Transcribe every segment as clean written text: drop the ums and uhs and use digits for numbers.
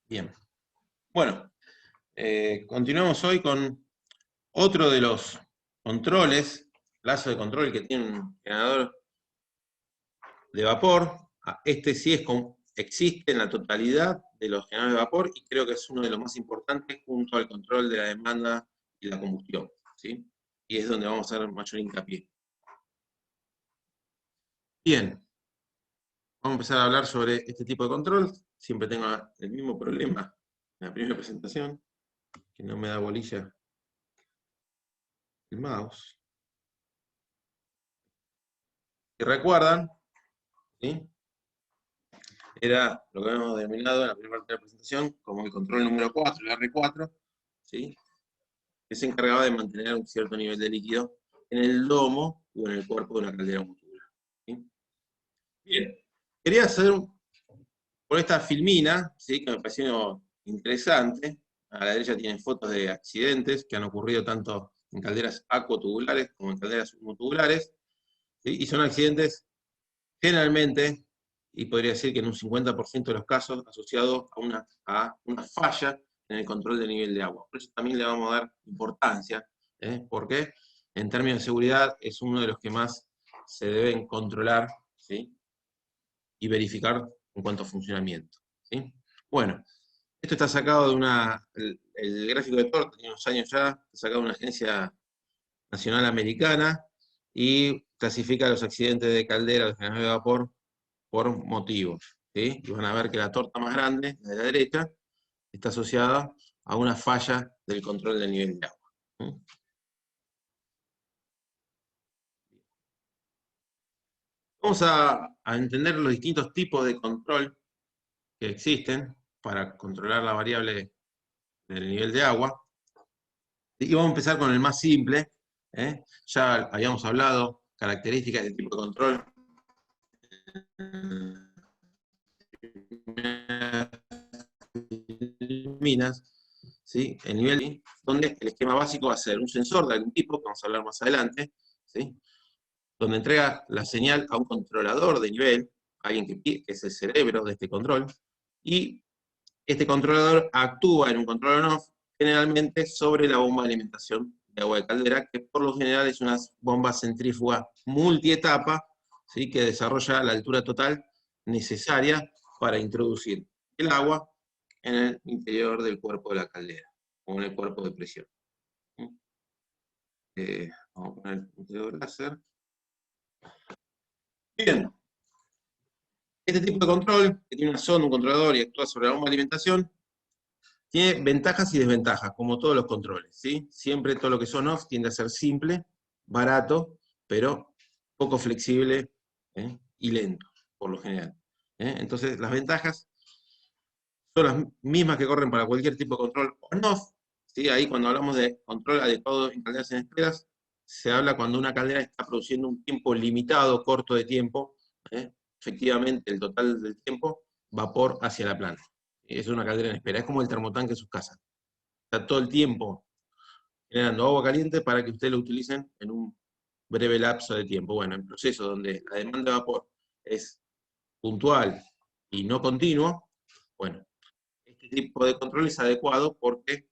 Bien. Bueno, continuamos hoy con otro de los controles, lazo de control que tiene un generador de vapor. Este sí existe en la totalidad de los generadores de vapor y creo que es uno de los más importantes junto al control de la demanda y la combustión, ¿sí? Y es donde vamos a hacer mayor hincapié. Bien, vamos a empezar a hablar sobre este tipo de control. Siempre tengo el mismo problema en la primera presentación, que no me da bolilla el mouse. Si recuerdan, ¿sí? Era lo que habíamos denominado en la primera parte de la presentación como el control número 4, el R4, ¿sí? Que se encargaba de mantener un cierto nivel de líquido en el domo o en el cuerpo de una caldera motular, ¿sí? Bien, quería hacer por esta filmina, ¿sí? Que me pareció interesante. A la derecha tienen fotos de accidentes que han ocurrido tanto en calderas acuatubulares como en calderas submotubulares, ¿sí? Y son accidentes generalmente, y podría decir que en un 50% de los casos, asociados a una falla en el control del nivel de agua. Por eso también le vamos a dar importancia, porque en términos de seguridad es uno de los que más se deben controlar, ¿sí? Y verificar en cuanto a funcionamiento, ¿sí? Bueno, esto está sacado de el gráfico de Torta, tiene unos años ya, está sacado de una agencia nacional americana y clasifica los accidentes de caldera de generadores de vapor por motivos, ¿sí? Y van a ver que la torta más grande, la de la derecha, está asociada a una falla del control del nivel de agua, ¿sí? Vamos a entender los distintos tipos de control que existen para controlar la variable del nivel de agua. Y vamos a empezar con el más simple, ¿eh? Ya habíamos hablado características del tipo de control. Minas, ¿sí? El nivel donde el esquema básico va a ser un sensor de algún tipo, que vamos a hablar más adelante, ¿sí? Donde entrega la señal a un controlador de nivel, alguien que es el cerebro de este control, y este controlador actúa en un control on-off, generalmente sobre la bomba de alimentación de agua de caldera, que por lo general es una bomba centrífuga multietapa, ¿sí? Que desarrolla la altura total necesaria para introducir el agua en el interior del cuerpo de la caldera, o en el cuerpo de presión. Vamos a poner el puntero láser. Bien, este tipo de control, que tiene una sonda, un controlador y actúa sobre la bomba de alimentación, tiene ventajas y desventajas, como todos los controles, ¿sí? Siempre todo lo que son off tiende a ser simple, barato, pero poco flexible, y lento, por lo general. Entonces, las ventajas son las mismas que corren para cualquier tipo de control on-off, ¿sí? Ahí cuando hablamos de control adecuado en calderas en esferas, se habla cuando una caldera está produciendo un tiempo limitado, corto de tiempo, efectivamente el total del tiempo, vapor hacia la planta. Es una caldera en espera, es como el termotanque en sus casas. Está todo el tiempo generando agua caliente para que ustedes lo utilicen en un breve lapso de tiempo. Bueno, en procesos donde la demanda de vapor es puntual y no continuo, bueno, este tipo de control es adecuado porque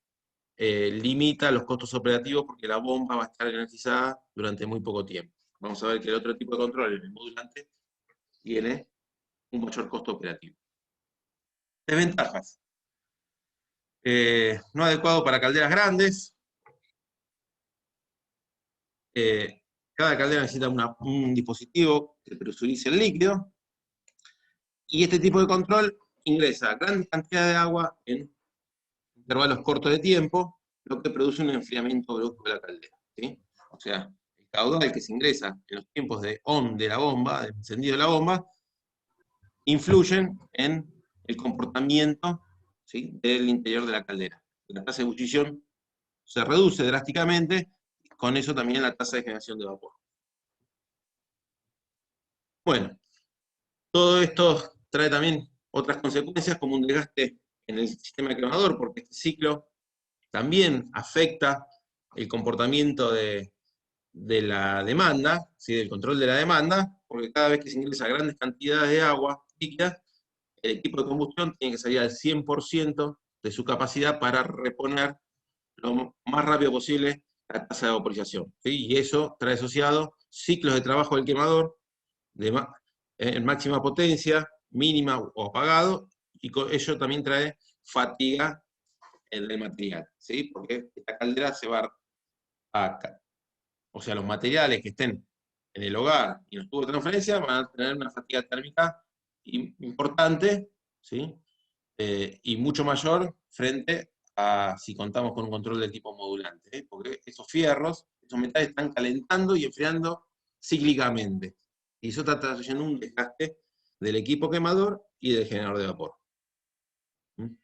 limita los costos operativos porque la bomba va a estar energizada durante muy poco tiempo. Vamos a ver que el otro tipo de control, el modulante, tiene un mayor costo operativo. Desventajas. No adecuado para calderas grandes. Cada caldera necesita un dispositivo que presurice el líquido. Y este tipo de control ingresa grandes cantidades de agua en intervalos cortos de tiempo, lo que produce un enfriamiento brusco de la caldera, ¿sí? O sea, el caudal que se ingresa en los tiempos de on de la bomba, del encendido de la bomba, influyen en el comportamiento, ¿sí? Del interior de la caldera. La tasa de ebullición se reduce drásticamente, con eso también la tasa de generación de vapor. Bueno, todo esto trae también otras consecuencias como un desgaste en el sistema quemador, porque este ciclo también afecta el comportamiento de la demanda, ¿sí? Del control de la demanda, porque cada vez que se ingresa grandes cantidades de agua líquida, el equipo de combustión tiene que salir al 100% de su capacidad para reponer lo más rápido posible la tasa de vaporización, ¿sí? Y eso trae asociado ciclos de trabajo del quemador de máxima potencia, mínima o apagado, y con ello también trae fatiga del material, ¿sí? Porque esta caldera se va a... O sea, los materiales que estén en el hogar y en los tubos de transferencia van a tener una fatiga térmica importante, ¿sí? Y mucho mayor frente a si contamos con un control del tipo modulante, ¿eh? Porque esos fierros, esos metales están calentando y enfriando cíclicamente. Y eso está trayendo un desgaste del equipo quemador y del generador de vapor. ¿Mm?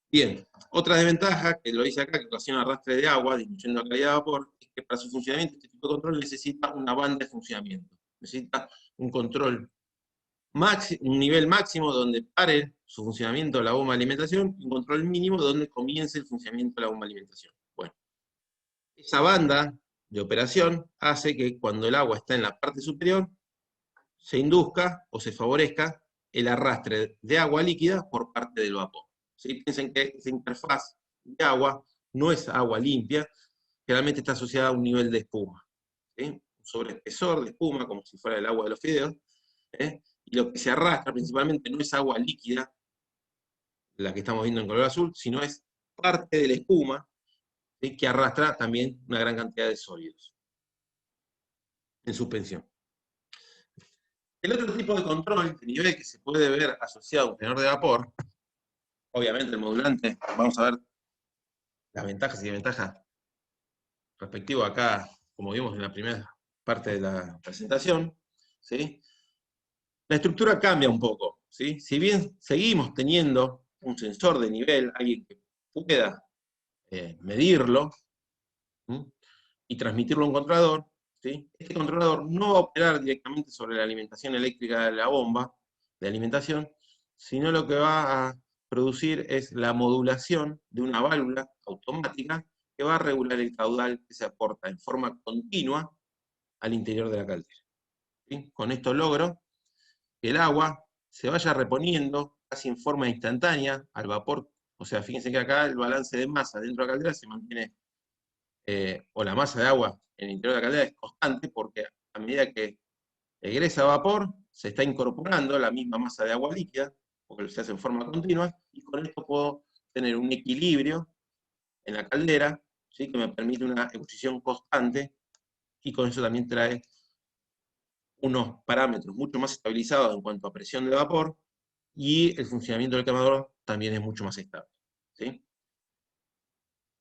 Bien, otra desventaja, que lo dice acá, que ocasiona arrastre de agua, disminuyendo la calidad de vapor, es que para su funcionamiento este tipo de control necesita una banda de funcionamiento. Necesita un control un nivel máximo donde pare su funcionamiento la bomba de alimentación, y un control mínimo donde comience el funcionamiento de la bomba de alimentación. Bueno, esa banda de operación hace que cuando el agua está en la parte superior, se induzca o se favorezca el arrastre de agua líquida por parte del vapor. ¿Sí? Piensen que esa interfaz de agua no es agua limpia, generalmente está asociada a un nivel de espuma. ¿Sí? Un sobreespesor de espuma, como si fuera el agua de los fideos, ¿eh? Y lo que se arrastra principalmente no es agua líquida, la que estamos viendo en color azul, sino es parte de la espuma, ¿sí? Que arrastra también una gran cantidad de sólidos en suspensión. El otro tipo de control de nivel que se puede ver asociado a un tenor de vapor, obviamente el modulante, vamos a ver las ventajas y desventajas respectivo acá, como vimos en la primera parte de la presentación, ¿sí? La estructura cambia un poco, ¿sí? Si bien seguimos teniendo un sensor de nivel, alguien que pueda medirlo, ¿sí? Y transmitirlo a un controlador, ¿sí? Este controlador no va a operar directamente sobre la alimentación eléctrica de la bomba de alimentación, sino lo que va a producir es la modulación de una válvula automática que va a regular el caudal que se aporta en forma continua al interior de la caldera. ¿Sí? Con esto logro que el agua se vaya reponiendo casi en forma instantánea al vapor. O sea, fíjense que acá el balance de masa dentro de la caldera se mantiene, o la masa de agua en el interior de la caldera es constante, porque a medida que egresa vapor, se está incorporando la misma masa de agua líquida, porque se hace en forma continua, y con esto puedo tener un equilibrio en la caldera, ¿sí? Que me permite una ebullición constante, y con eso también trae unos parámetros mucho más estabilizados en cuanto a presión de vapor, y el funcionamiento del quemador también es mucho más estable, ¿sí?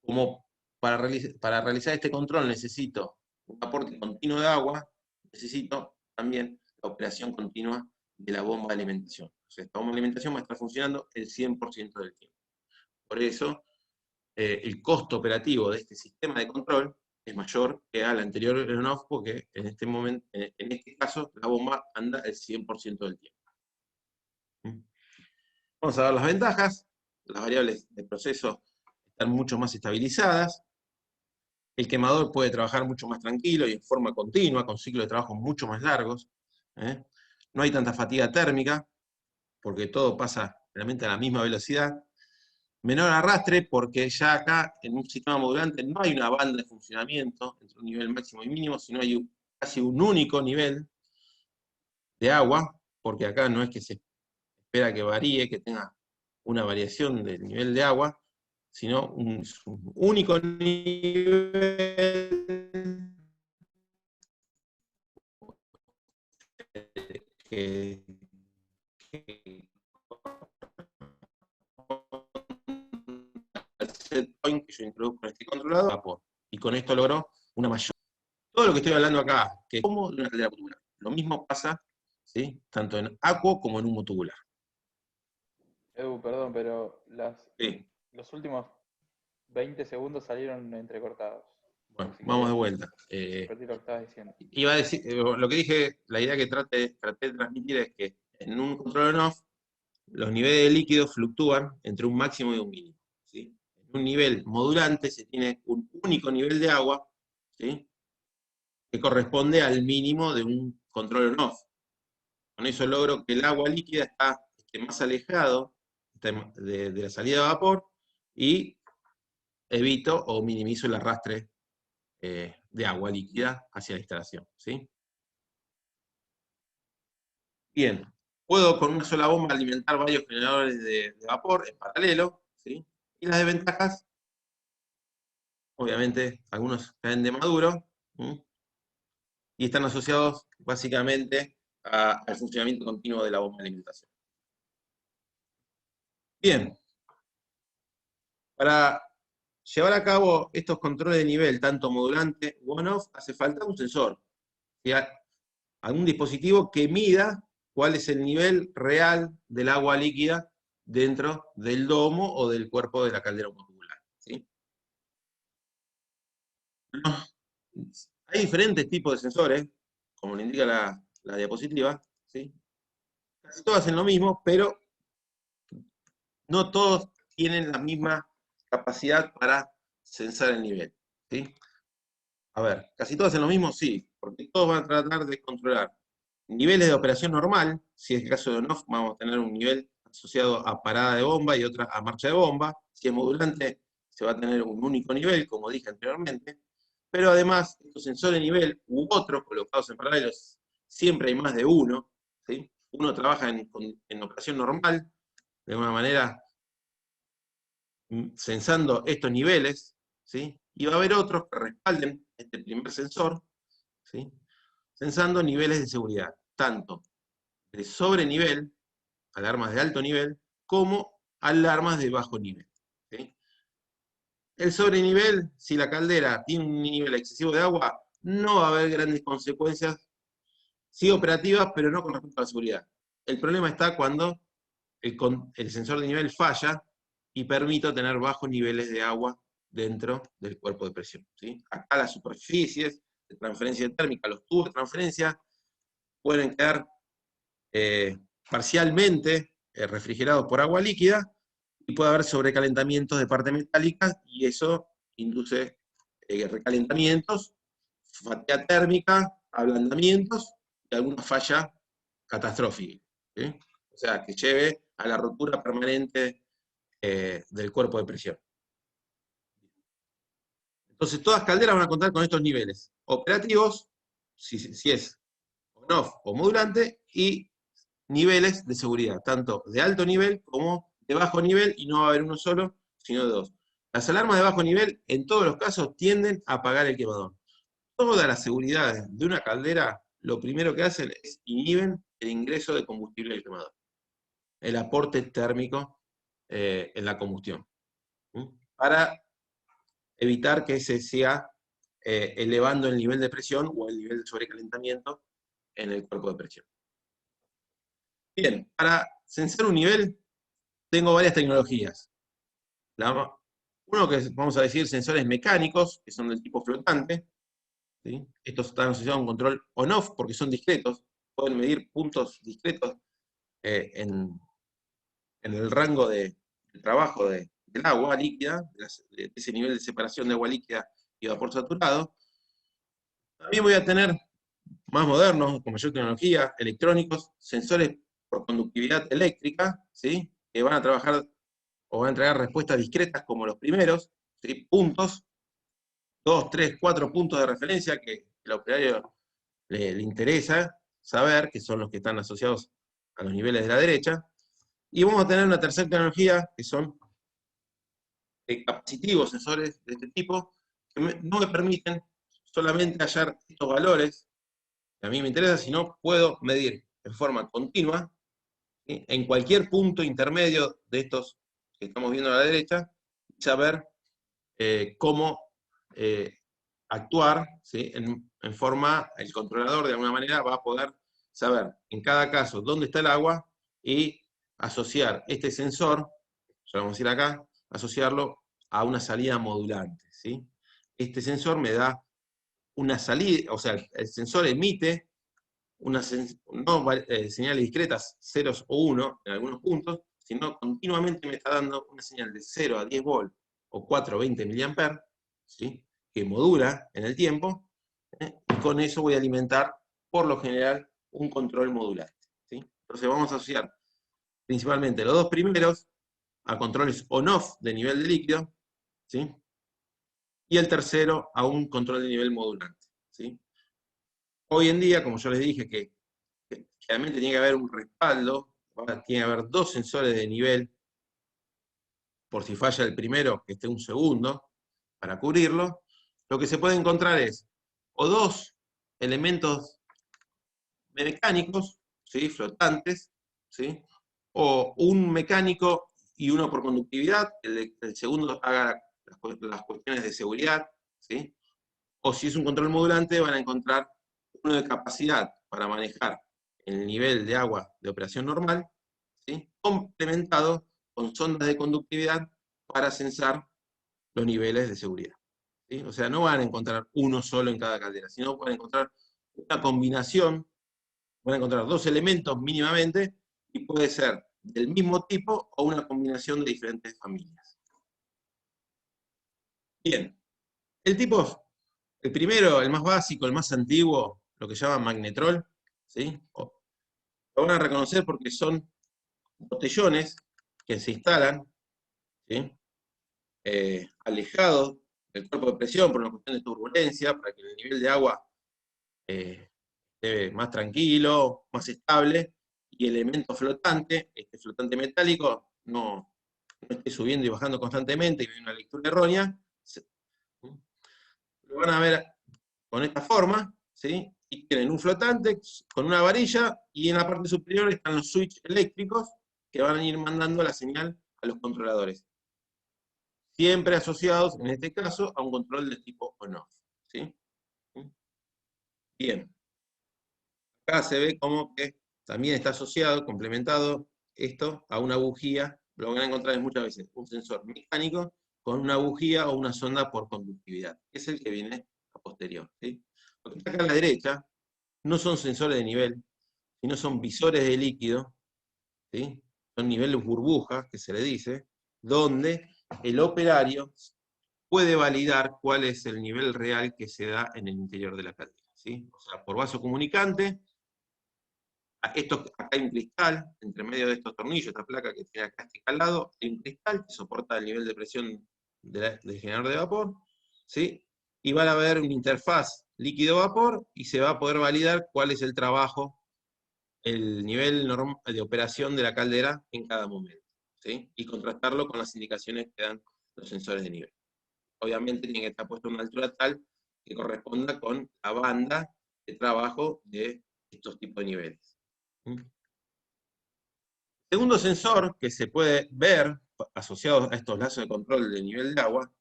Como para realizar este control necesito un aporte continuo de agua, necesito también la operación continua de la bomba de alimentación. O sea, esta bomba de alimentación va a estar funcionando el 100% del tiempo. Por eso, el costo operativo de este sistema de control es mayor que al anterior on-off, porque en este momento, en este caso, la bomba anda el 100% del tiempo. Vamos a ver las ventajas. Las variables de proceso están mucho más estabilizadas. El quemador puede trabajar mucho más tranquilo y en forma continua, con ciclos de trabajo mucho más largos. No hay tanta fatiga térmica, porque todo pasa realmente a la misma velocidad. Menor arrastre, porque ya acá en un sistema modulante no hay una banda de funcionamiento entre un nivel máximo y mínimo, sino hay casi un único nivel de agua, porque acá no es que se espera que varíe, que tenga una variación del nivel de agua, sino un único nivel que el set point que yo introduzco en este controlador, vapor. Y con esto logro una mayor... Todo lo que estoy hablando acá, que es como de una caldera tubular. Lo mismo pasa, ¿sí? Tanto en acuo como en humo tubular. Edu, perdón, pero Sí. los últimos 20 segundos salieron entrecortados. Bueno, Si vamos de querés vuelta. repetir lo que estabas diciendo. Iba a decir, lo que dije, la idea que traté de transmitir es que en un control on-off, los niveles de líquido fluctúan entre un máximo y un mínimo, ¿sí? En un nivel modulante se tiene un único nivel de agua, ¿sí? Que corresponde al mínimo de un control on-off. Con eso logro que el agua líquida está esté más alejado de la salida de vapor y evito o minimizo el arrastre de agua líquida hacia la instalación, ¿sí? Bien, puedo con una sola bomba alimentar varios generadores de vapor en paralelo, ¿sí? Y las desventajas, obviamente, algunos caen de maduro, ¿sí? Y están asociados básicamente al funcionamiento continuo de la bomba de alimentación. Bien, para llevar a cabo estos controles de nivel, tanto modulante u on-off, hace falta un sensor, ¿sí? Algún dispositivo que mida cuál es el nivel real del agua líquida dentro del domo o del cuerpo de la caldera modular, ¿sí? Hay diferentes tipos de sensores, como lo indica la diapositiva, ¿sí? Casi todos hacen lo mismo, pero no todos tienen la misma capacidad para sensar el nivel, ¿sí? A ver, casi todos hacen lo mismo, sí, porque todos van a tratar de controlar niveles de operación normal. Si es el caso de on-off, vamos a tener un nivel asociado a parada de bomba y otra a marcha de bomba. Si es modulante, se va a tener un único nivel, como dije anteriormente. Pero además, estos sensores de nivel u otros colocados en paralelo, siempre hay más de uno, ¿sí? Uno trabaja en operación normal, de alguna manera sensando estos niveles, ¿sí? Y va a haber otros que respalden este primer sensor, ¿sí? Sensando niveles de seguridad, tanto de sobrenivel, alarmas de alto nivel, como alarmas de bajo nivel, ¿sí? El sobrenivel, si la caldera tiene un nivel excesivo de agua, no va a haber grandes consecuencias, sí operativas, pero no con respecto a la seguridad. El problema está cuando el sensor de nivel falla y permite tener bajos niveles de agua dentro del cuerpo de presión, ¿sí? Acá las superficies de transferencia térmica, los tubos de transferencia, pueden quedar parcialmente refrigerados por agua líquida y puede haber sobrecalentamientos de parte metálica y eso induce recalentamientos, fatiga térmica, ablandamientos y alguna falla catastrófica, ¿sí? O sea, que lleve a la rotura permanente del cuerpo de presión. Entonces, todas calderas van a contar con estos niveles operativos, si es on-off o modulante, y niveles de seguridad, tanto de alto nivel como de bajo nivel, y no va a haber uno solo, sino dos. Las alarmas de bajo nivel, en todos los casos, tienden a apagar el quemador. Todas las seguridades de una caldera, lo primero que hacen es inhiben el ingreso de combustible al quemador, el aporte térmico en la combustión, ¿sí? Para evitar que se siga elevando el nivel de presión o el nivel de sobrecalentamiento en el cuerpo de presión. Bien, para sensar un nivel tengo varias tecnologías. Uno que vamos a decir sensores mecánicos, que son del tipo flotante, ¿sí? Estos están asociados a un control on-off porque son discretos, pueden medir puntos discretos en el rango de trabajo del agua líquida, de ese nivel de separación de agua líquida y vapor saturado. También voy a tener más modernos, con mayor tecnología, electrónicos, sensores por conductividad eléctrica, ¿sí? Que van a trabajar o van a entregar respuestas discretas como los primeros, ¿sí? Puntos, 2, 3, 4 puntos de referencia que el operario le interesa saber, que son los que están asociados a los niveles de la derecha. Y vamos a tener una tercera tecnología, que son capacitivos, sensores de este tipo, que no me permiten solamente hallar estos valores que a mí me interesa, sino puedo medir en forma continua, ¿sí? En cualquier punto intermedio de estos que estamos viendo a la derecha, y saber cómo actuar, ¿sí? En forma, el controlador de alguna manera va a poder saber en cada caso dónde está el agua y asociar este sensor, ya vamos a ir acá, asociarlo a una salida modulante, ¿sí? Este sensor me da una salida, o sea, el sensor emite no señales discretas, ceros o 1 en algunos puntos, sino continuamente me está dando una señal de 0 a 10 volt o 4 a 20 mA, ¿sí? Que modula en el tiempo, y con eso voy a alimentar, por lo general, un control modulante, ¿sí? Entonces vamos a asociar principalmente los dos primeros a controles on-off de nivel de líquido, ¿sí? Y el tercero a un control de nivel modulante, ¿sí? Hoy en día, como yo les dije, que realmente tiene que haber un respaldo, tiene que haber dos sensores de nivel, por si falla el primero, que esté un segundo, para cubrirlo. Lo que se puede encontrar es o dos elementos mecánicos, ¿sí? Flotantes, ¿sí? O un mecánico y uno por conductividad, el segundo haga las cuestiones de seguridad, ¿sí? O si es un control modulante, van a encontrar uno de capacidad para manejar el nivel de agua de operación normal, ¿sí? Complementado con sondas de conductividad para censar los niveles de seguridad, ¿sí? O sea, no van a encontrar uno solo en cada caldera, sino van a encontrar una combinación, van a encontrar dos elementos mínimamente, y puede ser del mismo tipo o una combinación de diferentes familias. Bien, el primero, el más básico, el más antiguo, lo que llaman magnetrol, ¿sí? Lo van a reconocer porque son botellones que se instalan, ¿sí? Alejados del cuerpo de presión por una cuestión de turbulencia, para que el nivel de agua esté más tranquilo, más estable, y el elemento flotante, este flotante metálico, no esté subiendo y bajando constantemente y hay una lectura errónea. Lo van a ver con esta forma, ¿sí? Y tienen un flotante con una varilla, y en la parte superior están los switches eléctricos que van a ir mandando la señal a los controladores. Siempre asociados, en este caso, a un control de tipo on-off, ¿sí? Bien. Acá se ve como que también está asociado, complementado esto a una bujía. Lo van a encontrar muchas veces un sensor mecánico con una bujía o una sonda por conductividad. Es el que viene a posterior, ¿sí? Lo que está acá a la derecha no son sensores de nivel, sino son visores de líquido, ¿sí? Son niveles burbujas, que se le dice, donde el operario puede validar cuál es el nivel real que se da en el interior de la caldera, ¿sí? O sea, por vaso comunicante, acá hay un cristal, entre medio de estos tornillos, esta placa que tiene acá al lado, hay un cristal que soporta el nivel de presión del generador de vapor, ¿sí? Y va a haber una interfaz líquido-vapor y se va a poder validar cuál es el trabajo, el nivel de operación de la caldera en cada momento, ¿sí? Y contrastarlo con las indicaciones que dan los sensores de nivel. Obviamente tiene que estar puesto a una altura tal que corresponda con la banda de trabajo de estos tipos de niveles. Segundo sensor que se puede ver asociado a estos lazos de control de nivel de agua,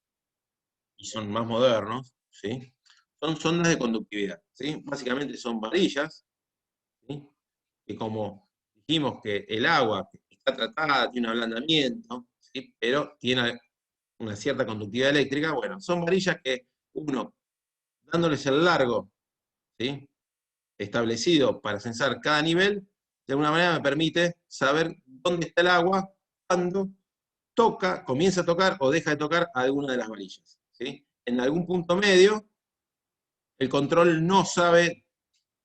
y son más modernos, ¿sí? Son sondas de conductividad, ¿sí? Básicamente son varillas, ¿sí? Que, como dijimos, que el agua está tratada, tiene un ablandamiento, ¿sí? Pero tiene una cierta conductividad eléctrica. Bueno, son varillas que uno, dándoles el largo, ¿sí? Establecido para censar cada nivel, de alguna manera me permite saber dónde está el agua cuando toca, comienza a tocar o deja de tocar alguna de las varillas, ¿sí? En algún punto medio, el control no sabe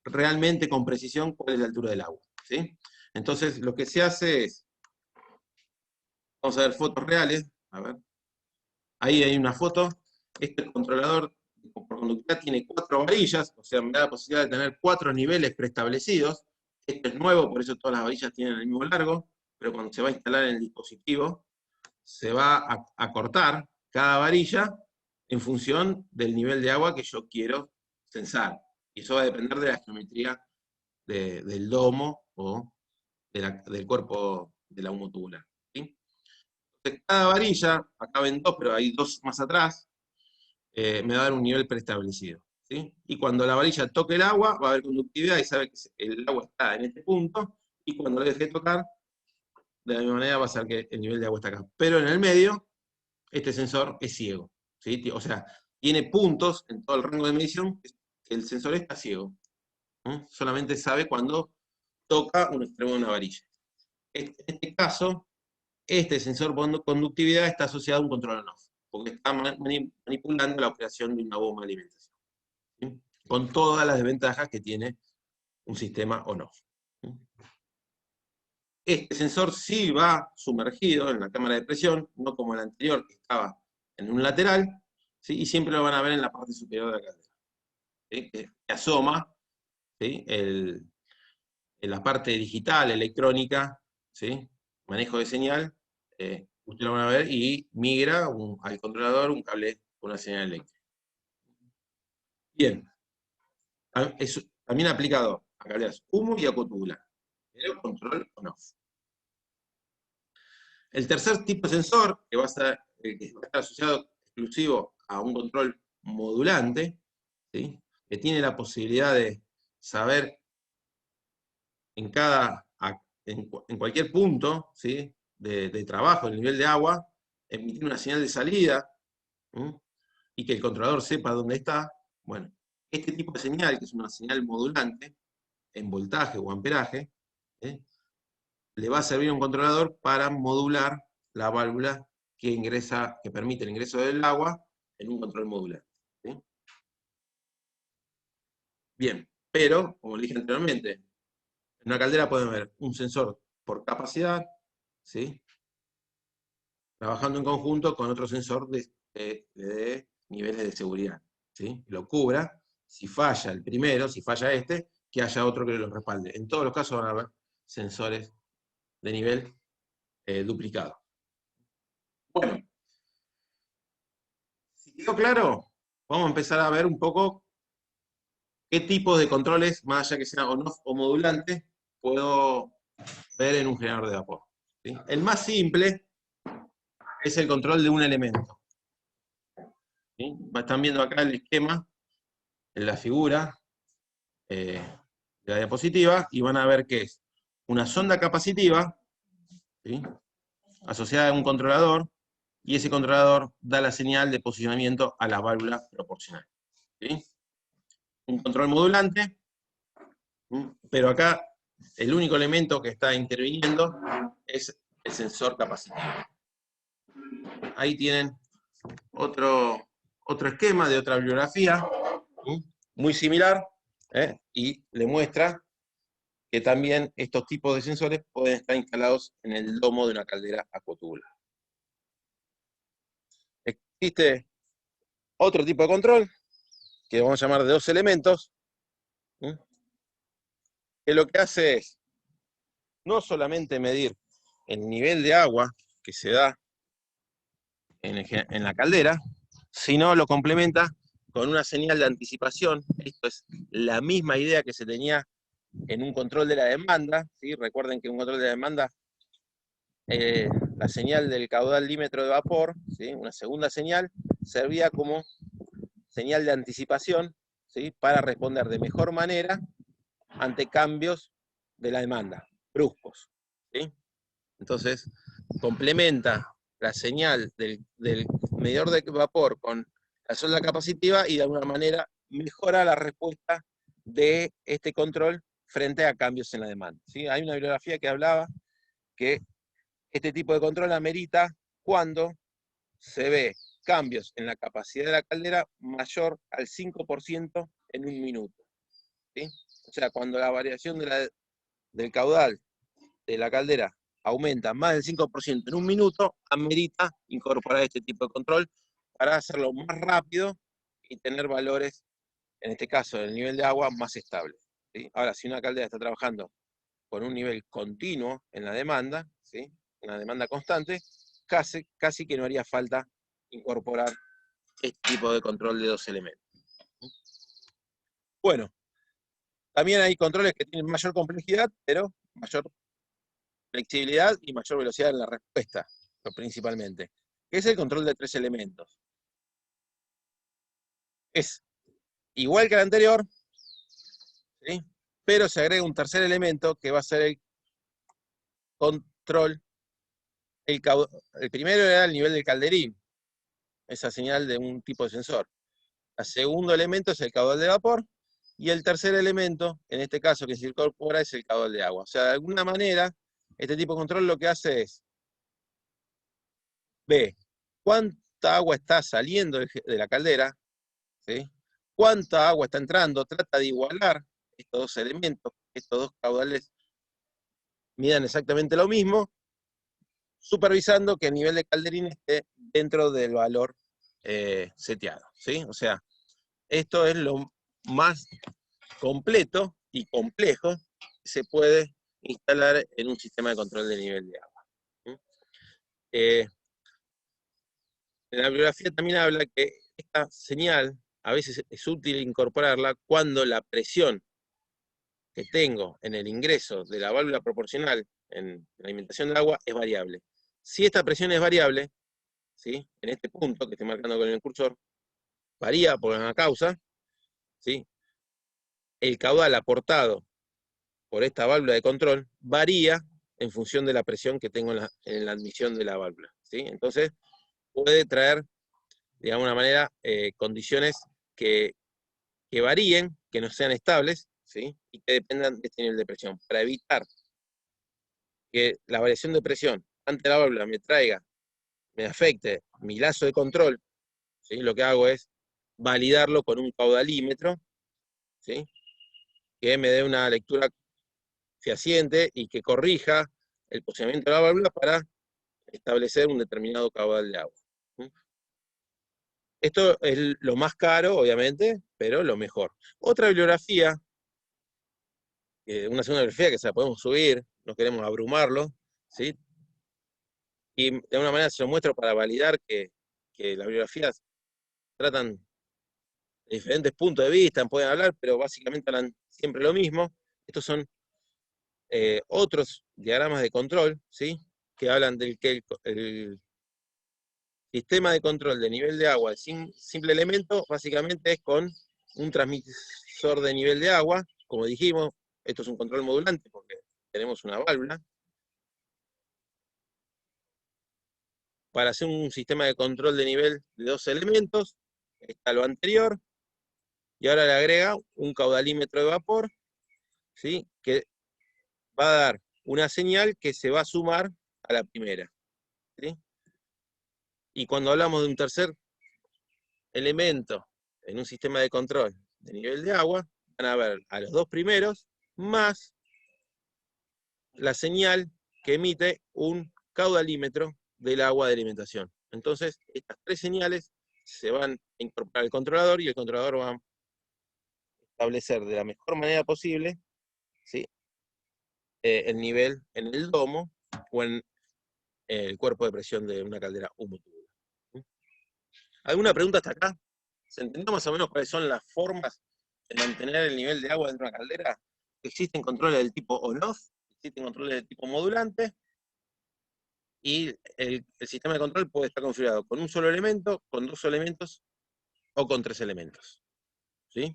realmente con precisión cuál es la altura del agua, ¿sí? Entonces, lo que se hace es, vamos a ver fotos reales, a ver, ahí hay una foto. Este controlador por conductividad tiene 4 varillas, o sea, me da la posibilidad de tener 4 niveles preestablecidos. Este es nuevo, por eso todas las varillas tienen el mismo largo, pero cuando se va a instalar en el dispositivo, se va a cortar cada varilla en función del nivel de agua que yo quiero censar. Y eso va a depender de la geometría del domo o del cuerpo de la humo tubular, ¿sí? Entonces, cada varilla, acá ven 2, pero hay 2 más atrás, me va a dar un nivel preestablecido, ¿sí? Y cuando la varilla toque el agua, va a haber conductividad y sabe que el agua está en este punto, y cuando lo deje de tocar, de la misma manera va a ser que el nivel de agua está acá. Pero en el medio, este sensor es ciego, ¿sí? O sea, tiene puntos en todo el rango de medición que el sensor está ciego, ¿no? Solamente sabe cuando toca un extremo de una varilla. En este caso, este sensor por conductividad está asociado a un control on-off, porque está manipulando la operación de una bomba de alimentación, ¿sí? Con todas las desventajas que tiene un sistema on-off. Este sensor sí va sumergido en la cámara de presión, no como el anterior que estaba en un lateral, ¿sí? Y siempre lo van a ver en la parte superior de la caldera, ¿sí? Que asoma, ¿sí? En la parte digital, electrónica, ¿sí? Manejo de señal, ustedes lo van a ver y migra al controlador un cable con una señal eléctrica. Bien, también aplicado a calderas humo y a cotubular, pero control on-off. El tercer tipo de sensor, que va a estar asociado exclusivo a un control modulante, ¿sí? Que tiene la posibilidad de saber en cualquier punto, ¿sí? de trabajo, el nivel de agua, emitir una señal de salida, ¿sí? Y que el controlador sepa dónde está. Bueno, este tipo de señal, que es una señal modulante, en voltaje o amperaje, ¿sí? Le va a servir a un controlador para modular la válvula que permite el ingreso del agua en un control modular, ¿sí? Bien, pero, como le dije anteriormente, en una caldera pueden ver un sensor por capacidad, ¿sí? Trabajando en conjunto con otro sensor de niveles de seguridad, ¿sí? Lo cubra. Si falla el primero, si falla este, que haya otro que lo respalde. En todos los casos van a haber sensores de nivel duplicado. Bueno, si quedó claro, vamos a empezar a ver un poco qué tipo de controles, más allá que sea on-off o modulante, puedo ver en un generador de vapor, ¿sí? El más simple es el control de un elemento, ¿sí? Están viendo acá el esquema, en la figura de la diapositiva, y van a ver que es una sonda capacitiva, ¿sí? Asociada a un controlador, y ese controlador da la señal de posicionamiento a la válvula proporcional, ¿sí? Un control modulante, pero acá el único elemento que está interviniendo es el sensor capacitivo. Ahí tienen otro esquema de otra bibliografía, muy similar, y le muestra que también estos tipos de sensores pueden estar instalados en el lomo de una caldera acuotubular. Existe otro tipo de control, que vamos a llamar de 2 elementos, que lo que hace es no solamente medir el nivel de agua que se da en la caldera, sino lo complementa con una señal de anticipación. Esto es la misma idea que se tenía en un control de la demanda, ¿sí? Recuerden que un control de la demanda, la señal del caudal límetro de vapor, ¿sí? Una segunda señal, servía como señal de anticipación, ¿sí? Para responder de mejor manera ante cambios de la demanda, bruscos, ¿sí? Entonces, complementa la señal del medidor de vapor con la sonda capacitiva y de alguna manera mejora la respuesta de este control frente a cambios en la demanda, ¿sí? Hay una bibliografía que hablaba que este tipo de control amerita cuando se ve cambios en la capacidad de la caldera mayor al 5% en un minuto, ¿sí? O sea, cuando la variación del caudal de la caldera aumenta más del 5% en un minuto, amerita incorporar este tipo de control para hacerlo más rápido y tener valores, en este caso, del nivel de agua más estable, ¿sí? Ahora, si una caldera está trabajando con un nivel continuo en la demanda, ¿sí? Una demanda constante, casi que no haría falta incorporar este tipo de control de 2 elementos. Bueno, también hay controles que tienen mayor complejidad, pero mayor flexibilidad y mayor velocidad en la respuesta, principalmente, que es el control de 3 elementos. Es igual que el anterior, ¿sí? Pero se agrega un tercer elemento que va a ser el control. El primero era el nivel del calderín, esa señal de un tipo de sensor. El segundo elemento es el caudal de vapor, y el tercer elemento, en este caso que se incorpora, es el caudal de agua. O sea, de alguna manera, este tipo de control lo que hace es ve cuánta agua está saliendo de la caldera, ¿sí? Cuánta agua está entrando, trata de igualar estos dos elementos, estos dos caudales midan exactamente lo mismo, supervisando que el nivel de calderín esté dentro del valor seteado, ¿sí? O sea, esto es lo más completo y complejo que se puede instalar en un sistema de control de nivel de agua. En la bibliografía también habla que esta señal a veces es útil incorporarla cuando la presión que tengo en el ingreso de la válvula proporcional en la alimentación del agua es variable. Si esta presión es variable, ¿sí? En este punto que estoy marcando con el cursor, varía por una causa, ¿sí? El caudal aportado por esta válvula de control varía en función de la presión que tengo en la admisión de la válvula, ¿sí? Entonces puede traer, de alguna manera, condiciones que varíen, que no sean estables, ¿sí? Y que dependan de este nivel de presión, para evitar que la variación de presión ante la válvula me afecte mi lazo de control, ¿sí? Lo que hago es validarlo con un caudalímetro, ¿sí? Que me dé una lectura fehaciente y que corrija el posicionamiento de la válvula para establecer un determinado caudal de agua. Esto es lo más caro, obviamente, pero lo mejor. Otra bibliografía, una segunda bibliografía que se la podemos subir, no queremos abrumarlo, ¿sí? Y de alguna manera se lo muestro para validar que las bibliografías tratan de diferentes puntos de vista, pueden hablar, pero básicamente hablan siempre lo mismo. Estos son otros diagramas de control, ¿sí? Que hablan del que el sistema de control de nivel de agua sin simple elemento básicamente es con un transmisor de nivel de agua, como dijimos, esto es un control modulante porque tenemos una válvula. Para hacer un sistema de control de nivel de 2 elementos, está lo anterior, y ahora le agrega un caudalímetro de vapor, ¿sí? Que va a dar una señal que se va a sumar a la primera, ¿sí? Y cuando hablamos de un tercer elemento en un sistema de control de nivel de agua, van a ver a los dos primeros más la señal que emite un caudalímetro del agua de alimentación. Entonces, estas tres señales se van a incorporar al controlador y el controlador va a establecer de la mejor manera posible, ¿sí? El nivel en el domo o en el cuerpo de presión de una caldera humotubular. ¿Alguna pregunta hasta acá? ¿Se entendió más o menos cuáles son las formas de mantener el nivel de agua dentro de una caldera? Existen controles del tipo on-off, existen controles del tipo modulante, y el sistema de control puede estar configurado con un solo elemento, con dos elementos o con tres elementos, ¿sí?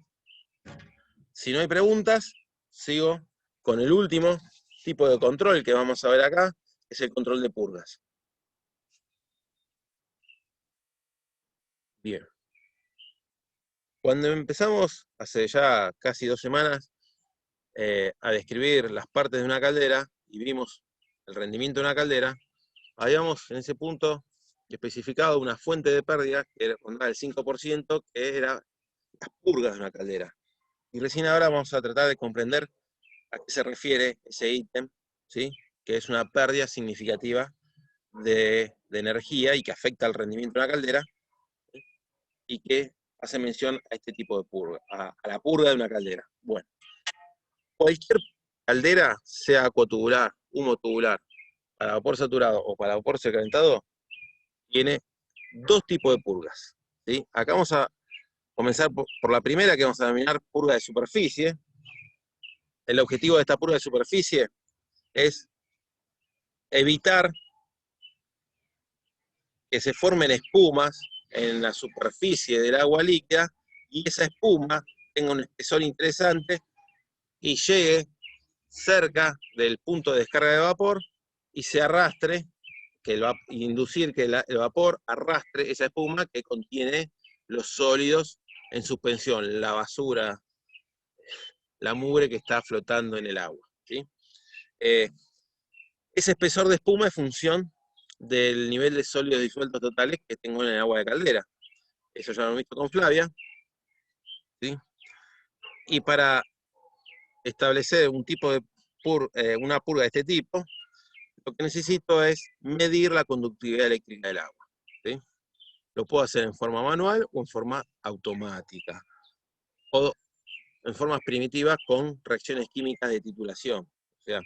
Si no hay preguntas, sigo con el último tipo de control que vamos a ver acá, es el control de purgas. Bien. Cuando empezamos, hace ya casi 2 semanas, a describir las partes de una caldera, y vimos el rendimiento de una caldera, habíamos en ese punto especificado una fuente de pérdida que rondaba el 5%, que era las purgas de una caldera. Y recién ahora vamos a tratar de comprender a qué se refiere ese ítem, ¿sí? Que es una pérdida significativa de energía y que afecta al rendimiento de una caldera, ¿sí? Y que hace mención a este tipo de purga, a la purga de una caldera. Bueno, cualquier caldera, sea acuatubular, humotubular, para vapor saturado o para vapor sobrecalentado, tiene dos tipos de purgas, ¿sí? Acá vamos a comenzar por la primera, que vamos a denominar purga de superficie. El objetivo de esta purga de superficie es evitar que se formen espumas en la superficie del agua líquida y esa espuma tenga un espesor interesante y llegue cerca del punto de descarga de vapor y se arrastre, inducir que el vapor arrastre esa espuma que contiene los sólidos en suspensión, la basura, la mugre que está flotando en el agua, ¿sí? Ese espesor de espuma es función del nivel de sólidos disueltos totales que tengo en el agua de caldera. Eso ya lo hemos visto con Flavia, ¿sí? Y para establecer un tipo de una purga de este tipo, lo que necesito es medir la conductividad eléctrica del agua, ¿sí? Lo puedo hacer en forma manual o en forma automática, o en formas primitivas con reacciones químicas de titulación. O sea,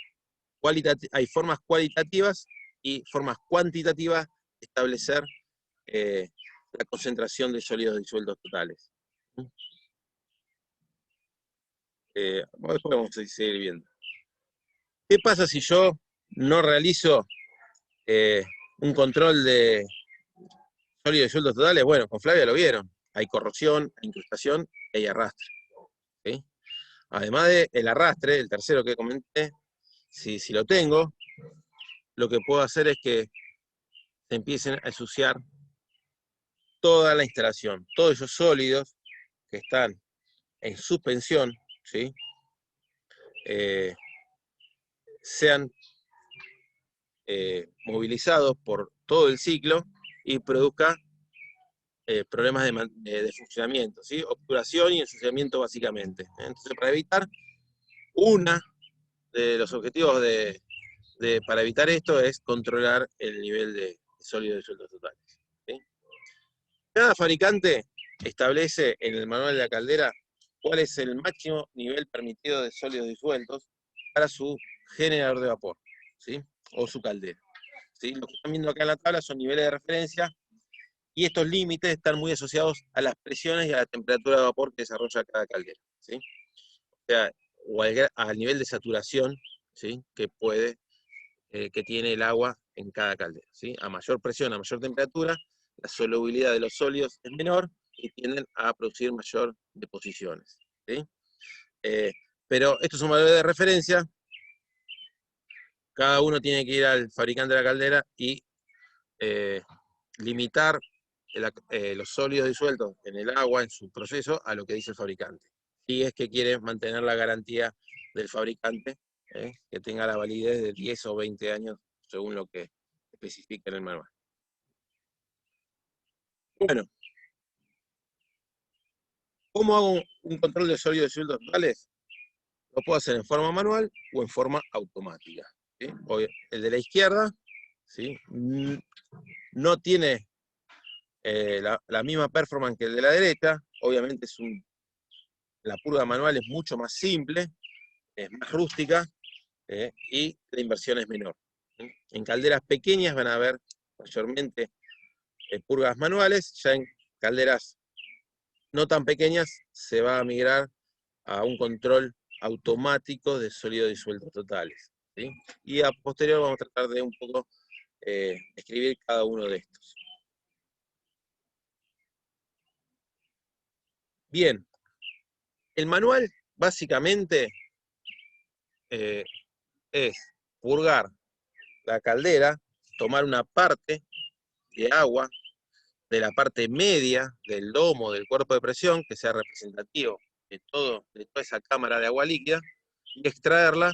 hay formas cualitativas y formas cuantitativas de establecer la concentración de sólidos disueltos totales. Después vamos a seguir viendo. ¿Qué pasa si yo no realizo un control de sólidos disueltos totales? Bueno, con Flavia lo vieron. Hay corrosión, hay incrustación y hay arrastre, ¿sí? Además del arrastre, el tercero que comenté, si lo tengo, lo que puedo hacer es que se empiecen a ensuciar toda la instalación. Todos esos sólidos que están en suspensión, ¿sí? Sean movilizados por todo el ciclo y produzca problemas de funcionamiento, ¿sí? Obturación y ensuciamiento básicamente. Entonces, para evitar, uno de los objetivos para evitar esto es controlar el nivel de sólidos disueltos totales, ¿sí? Cada fabricante establece en el manual de la caldera cuál es el máximo nivel permitido de sólidos disueltos para su generador de vapor, ¿sí? O su caldera, ¿sí? Lo que están viendo acá en la tabla son niveles de referencia, y estos límites están muy asociados a las presiones y a la temperatura de vapor que desarrolla cada caldera, ¿sí? O sea, o al nivel de saturación, ¿sí? Que tiene el agua en cada caldera, ¿sí? A mayor presión, a mayor temperatura, la solubilidad de los sólidos es menor y tienden a producir mayor deposiciones, ¿sí? Pero estos son valores de referencia. Cada uno tiene que ir al fabricante de la caldera y limitar los sólidos disueltos en el agua, en su proceso, a lo que dice el fabricante. Si es que quiere mantener la garantía del fabricante, que tenga la validez de 10 o 20 años, según lo que especifica en el manual. Bueno, ¿cómo hago un control de sólidos disueltos totales? Lo puedo hacer en forma manual o en forma automática, ¿sí? El de la izquierda, ¿sí? No tiene la misma performance que el de la derecha. Obviamente la purga manual es mucho más simple, es más rústica, y la inversión es menor. En calderas pequeñas van a haber mayormente purgas manuales, ya en calderas no tan pequeñas se va a migrar a un control automático de sólidos disueltos totales, ¿sí? Y a posterior vamos a tratar de un poco escribir cada uno de estos. Bien, el manual básicamente es purgar la caldera, tomar una parte de agua de la parte media del lomo del cuerpo de presión, que sea representativo de toda esa cámara de agua líquida, y extraerla,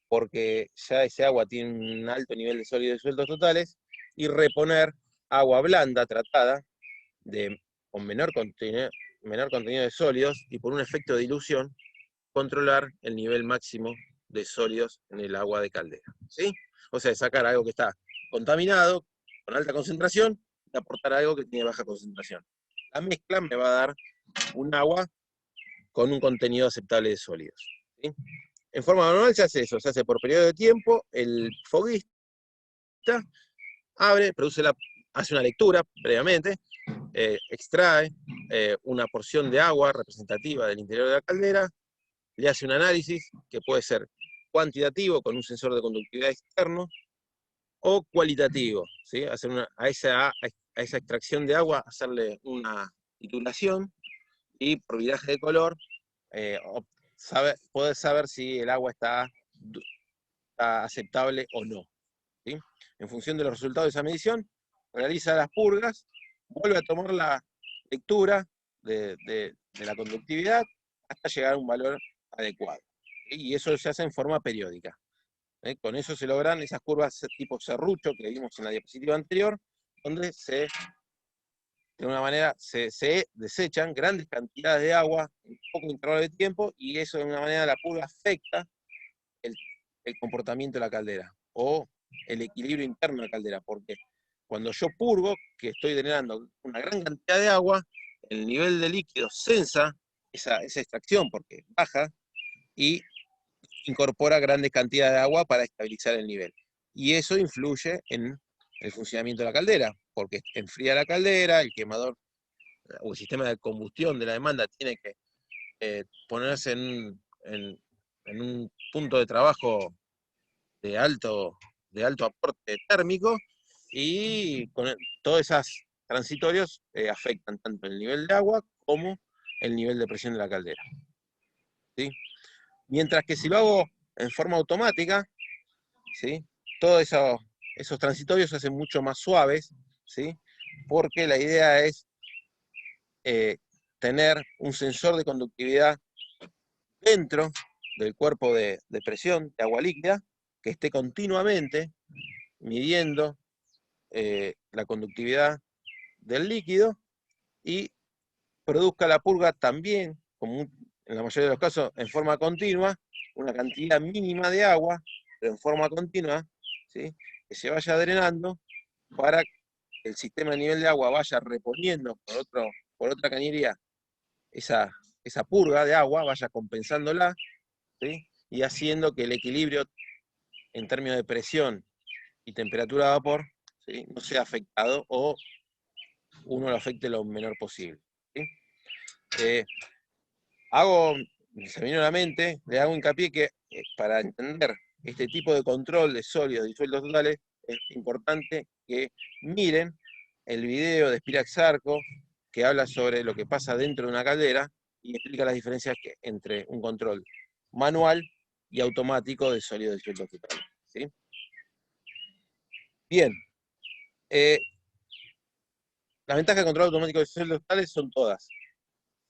porque ya ese agua tiene un alto nivel de sólidos disueltos totales, y reponer agua blanda tratada con menor contenido de sólidos, y por un efecto de dilución, controlar el nivel máximo de sólidos en el agua de caldera, ¿sí? O sea, sacar algo que está contaminado, con alta concentración, y aportar algo que tiene baja concentración. La mezcla me va a dar un agua con un contenido aceptable de sólidos, ¿sí? En forma manual se hace eso, se hace por periodo de tiempo, el foguista abre, hace una lectura previamente, extrae una porción de agua representativa del interior de la caldera, le hace un análisis que puede ser cuantitativo con un sensor de conductividad externo o cualitativo, ¿sí? A esa extracción de agua hacerle una titulación y por viraje de color poder saber si el agua está aceptable o no, ¿sí? En función de los resultados de esa medición, realiza las purgas, vuelve a tomar la lectura de la conductividad hasta llegar a un valor adecuado. Y eso se hace en forma periódica. Con eso se logran esas curvas tipo serrucho que vimos en la diapositiva anterior, donde se de una manera se desechan grandes cantidades de agua en poco intervalo de tiempo, y eso de una manera la purga afecta el comportamiento de la caldera o el equilibrio interno de la caldera, porque cuando yo purgo, que estoy drenando una gran cantidad de agua, el nivel de líquido censa esa extracción porque baja y incorpora grandes cantidades de agua para estabilizar el nivel. Y eso influye en el funcionamiento de la caldera, porque enfría la caldera, el quemador o el sistema de combustión de la demanda tiene que ponerse en un punto de trabajo de alto aporte térmico, y con todos esos transitorios afectan tanto el nivel de agua como el nivel de presión de la caldera, ¿sí? Mientras que si lo hago en forma automática, ¿sí? Todos esos transitorios se hacen mucho más suaves, ¿sí? Porque la idea es tener un sensor de conductividad dentro del cuerpo de presión de agua líquida que esté continuamente midiendo la conductividad del líquido y produzca la purga también, como en la mayoría de los casos, en forma continua, una cantidad mínima de agua, pero en forma continua, ¿sí? Que se vaya drenando para que el sistema de nivel de agua vaya reponiendo por otra cañería esa purga de agua, vaya compensándola, ¿sí? Y haciendo que el equilibrio en términos de presión y temperatura de vapor, ¿sí? No sea afectado o uno lo afecte lo menor posible, ¿sí? Se me vino a la mente, le hago hincapié que para entender este tipo de control de sólidos disueltos totales es importante que miren el video de Spirax Sarco, que habla sobre lo que pasa dentro de una caldera y explica las diferencias entre un control manual y automático de sólidos disueltos totales, ¿sí? Bien, las ventajas del control automático de sólidos totales son todas,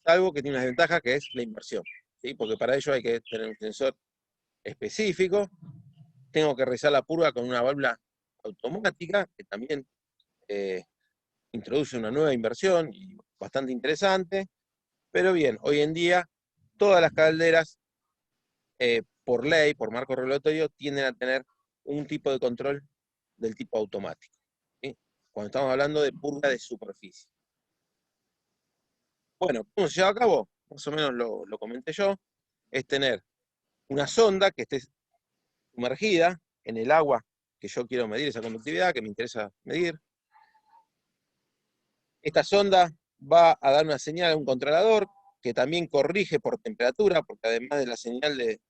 salvo que tiene una desventaja que es la inversión, ¿sí? Porque para ello hay que tener un sensor específico, tengo que realizar la purga con una válvula automática, que también introduce una nueva inversión y bastante interesante, pero bien, hoy en día todas las calderas, por ley, por marco regulatorio, tienden a tener un tipo de control del tipo automático, ¿sí? Cuando estamos hablando de purga de superficie. Bueno, ¿cómo se lleva a cabo? Más o menos lo comenté yo, es tener una sonda que esté sumergida en el agua que yo quiero medir, esa conductividad que me interesa medir. Esta sonda va a dar una señal a un controlador que también corrige por temperatura, porque además de la señal de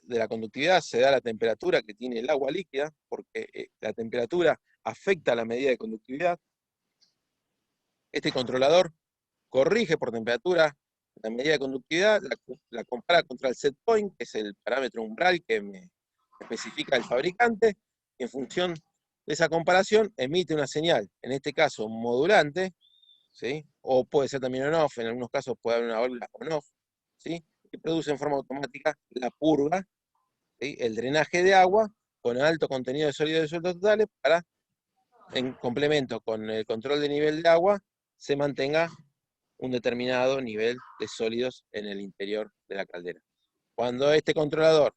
la conductividad se da la temperatura que tiene el agua líquida, porque la temperatura afecta la medida de conductividad. Este controlador corrige por temperatura la medida de conductividad, la compara contra el set point, que es el parámetro umbral que me especifica el fabricante, y en función de esa comparación emite una señal, en este caso modulante, ¿sí? O puede ser también on-off, en algunos casos puede haber una válvula on-off, ¿sí? Que produce en forma automática la purga, ¿sí? El drenaje de agua con alto contenido de sólidos disueltos totales para, en complemento con el control de nivel de agua, se mantenga un determinado nivel de sólidos en el interior de la caldera. Cuando este controlador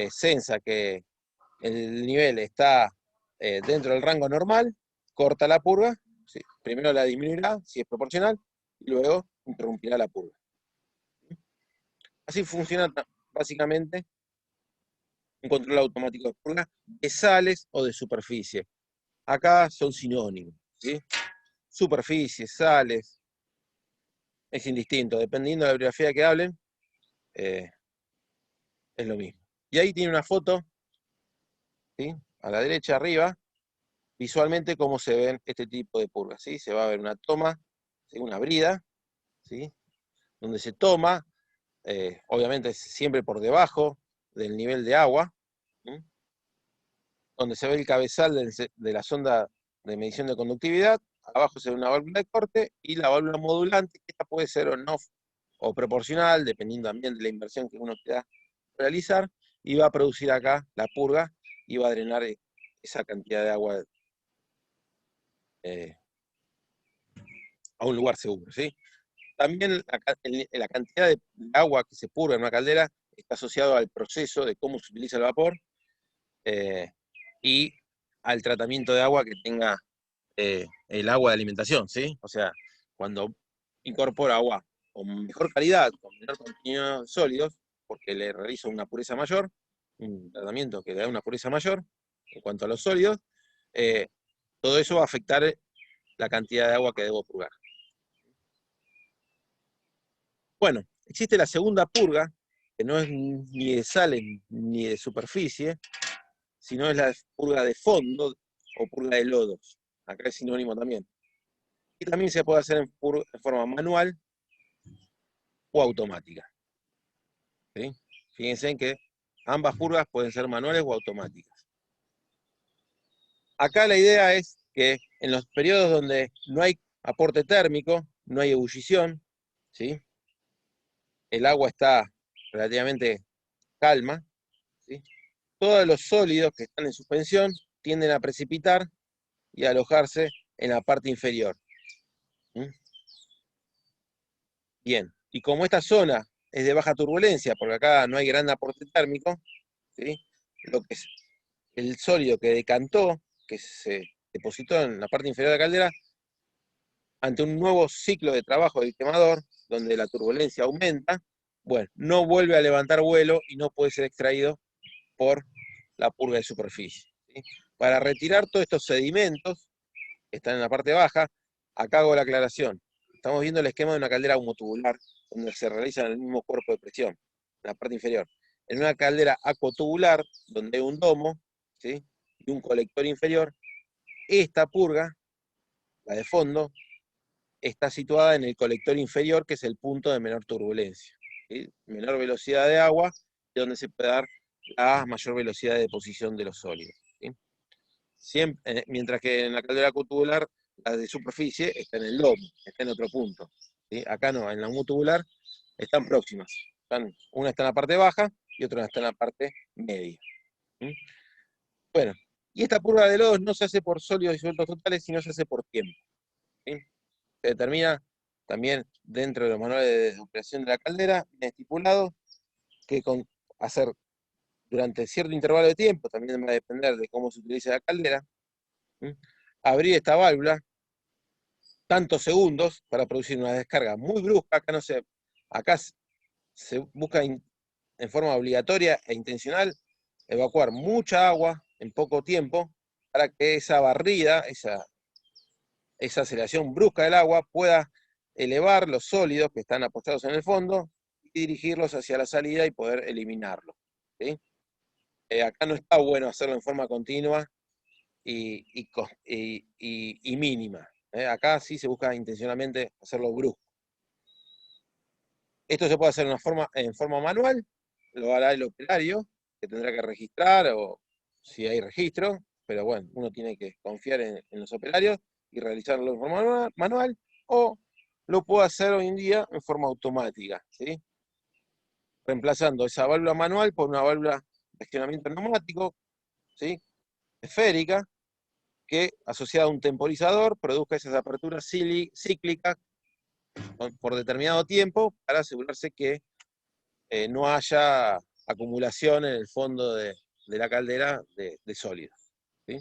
sensa que el nivel está dentro del rango normal, corta la purga, ¿sí? Primero la disminuirá, si es proporcional, y luego interrumpirá la purga. Así funciona básicamente un control automático de purga de sales o de superficie. Acá son sinónimos, ¿sí? Superficie, sales, es indistinto, dependiendo de la bibliografía que hablen, es lo mismo. Y ahí tiene una foto, ¿sí? A la derecha arriba, visualmente cómo se ven este tipo de purgas, ¿sí? Se va a ver una toma, ¿sí? Una brida, ¿sí? Donde se toma, obviamente siempre por debajo del nivel de agua, ¿sí? Donde se ve el cabezal de la sonda de medición de conductividad, abajo se ve una válvula de corte y la válvula modulante, que esta puede ser on-off o proporcional, dependiendo también de la inversión que uno quiera realizar, y va a producir acá la purga y va a drenar esa cantidad de agua a un lugar seguro, ¿sí? También la cantidad de agua que se purga en una caldera está asociado al proceso de cómo se utiliza el vapor y al tratamiento de agua que tenga el agua de alimentación, ¿sí? O sea, cuando incorpora agua con mejor calidad, con menor contenido de sólidos, porque le realizo una pureza mayor, un tratamiento que le da una pureza mayor en cuanto a los sólidos, todo eso va a afectar la cantidad de agua que debo purgar. Bueno, existe la segunda purga, que no es ni de sales ni de superficie, sino es la purga de fondo o purga de lodos. Acá es sinónimo también. Y también se puede hacer en forma manual o automática. ¿Sí? Fíjense en que ambas purgas pueden ser manuales o automáticas. Acá la idea es que en los periodos donde no hay aporte térmico, no hay ebullición, ¿sí? El agua está relativamente calma, ¿sí? Todos los sólidos que están en suspensión tienden a precipitar y a alojarse en la parte inferior. ¿Mm? Bien, y como esta zona es de baja turbulencia, porque acá no hay gran aporte térmico, ¿sí? Lo que es el sólido que decantó, que se depositó en la parte inferior de la caldera, ante un nuevo ciclo de trabajo del quemador, donde la turbulencia aumenta, bueno, no vuelve a levantar vuelo y no puede ser extraído por la purga de superficie, ¿sí? Para retirar todos estos sedimentos que están en la parte baja, acá hago la aclaración. Estamos viendo el esquema de una caldera homotubular, donde se realiza en el mismo cuerpo de presión, en la parte inferior. En una caldera acotubular, donde hay un domo, ¿sí? Y un colector inferior, esta purga, la de fondo, está situada en el colector inferior, que es el punto de menor turbulencia, ¿sí? Menor velocidad de agua, de donde se puede dar la mayor velocidad de deposición de los sólidos, ¿sí? Siempre, mientras que en la caldera acotubular, la de superficie está en el lomo, está en otro punto, ¿sí? Acá no, en la homotubular están próximas. Una está en la parte baja y otra está en la parte media. ¿Sí? Bueno, y esta purga de lodos no se hace por sólidos disueltos totales, sino se hace por tiempo. ¿Sí? Se determina también dentro de los manuales de operación de la caldera, estipulado que con hacer durante cierto intervalo de tiempo, también va a depender de cómo se utilice la caldera, ¿sí? Abrir esta válvula tantos segundos para producir una descarga muy brusca. Acá se busca en forma obligatoria e intencional evacuar mucha agua en poco tiempo para que esa barrida, esa aceleración brusca del agua pueda elevar los sólidos que están apostados en el fondo y dirigirlos hacia la salida y poder eliminarlos, ¿sí? Acá no está bueno hacerlo en forma continua y mínima. Acá sí se busca intencionalmente hacerlo brusco. Esto se puede hacer en forma manual, lo hará el operario, que tendrá que registrar, o si hay registro, pero bueno, uno tiene que confiar en los operarios y realizarlo en forma manual, o lo puede hacer hoy en día en forma automática, ¿sí? Reemplazando esa válvula manual por una válvula de accionamiento neumático, ¿sí? Esférica, que asociada a un temporizador produzca esas aperturas cíclicas por determinado tiempo para asegurarse que no haya acumulación en el fondo de la caldera de sólidos, ¿sí?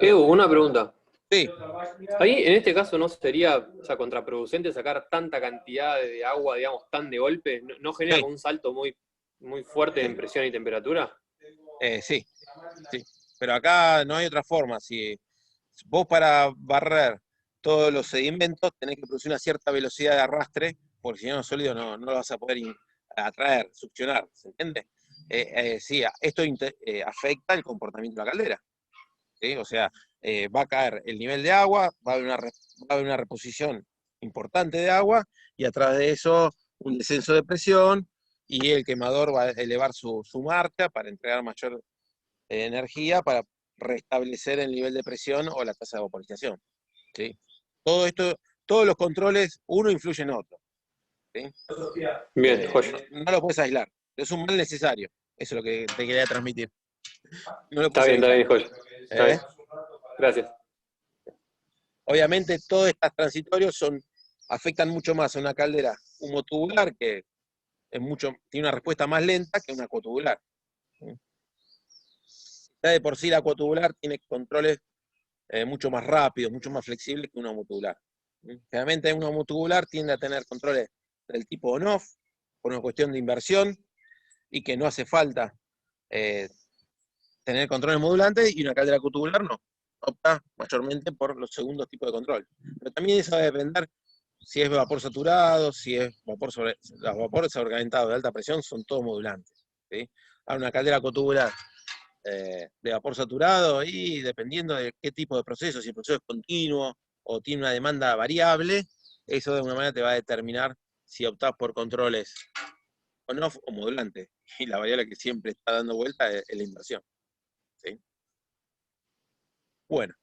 Edu, una pregunta. Sí. Ahí, en este caso, ¿no sería, o sea, contraproducente sacar tanta cantidad de agua, digamos, tan de golpe? ¿No genera Sí. como un salto muy, muy fuerte en presión y temperatura? Sí, sí. Pero acá no hay otra forma. Si vos para barrer todos los sedimentos tenés que producir una cierta velocidad de arrastre, porque si no, los sólidos no lo vas a poder atraer, succionar, ¿se entiende? Sí, esto afecta el comportamiento de la caldera, ¿sí? O sea, va a caer el nivel de agua, va a haber una reposición importante de agua, y a través de eso un descenso de presión, y el quemador va a elevar su marcha para entregar mayor energía para restablecer el nivel de presión o la tasa de vaporización, ¿sí? Todo esto, todos los controles, uno influye en otro, ¿sí? Bien, joya. No lo puedes aislar, es un mal necesario, eso es lo que te quería transmitir. No lo Está puedes bien, evitar. joya. Está bien. Gracias. Obviamente todos estos transitorios afectan mucho más a una caldera humotubular, que tiene una respuesta más lenta que una acuotubular. Ya de por sí la acuotubular tiene controles mucho más rápidos, mucho más flexibles que una homotubular. Generalmente una homotubular tiende a tener controles del tipo on-off, por una cuestión de inversión, y que no hace falta tener controles modulantes, y una caldera acuotubular no. Opta mayormente por los segundos tipos de control. Pero también eso va a depender si es vapor saturado, si es vapor los vapores sobrecalentados de alta presión, son todos modulantes. ¿Sí? Ahora una caldera acuotubular de vapor saturado, y dependiendo de qué tipo de proceso, si el proceso es continuo o tiene una demanda variable, eso de alguna manera te va a determinar si optás por controles on-off o modulante. Y la variable que siempre está dando vuelta es la inversión. ¿Sí? Bueno,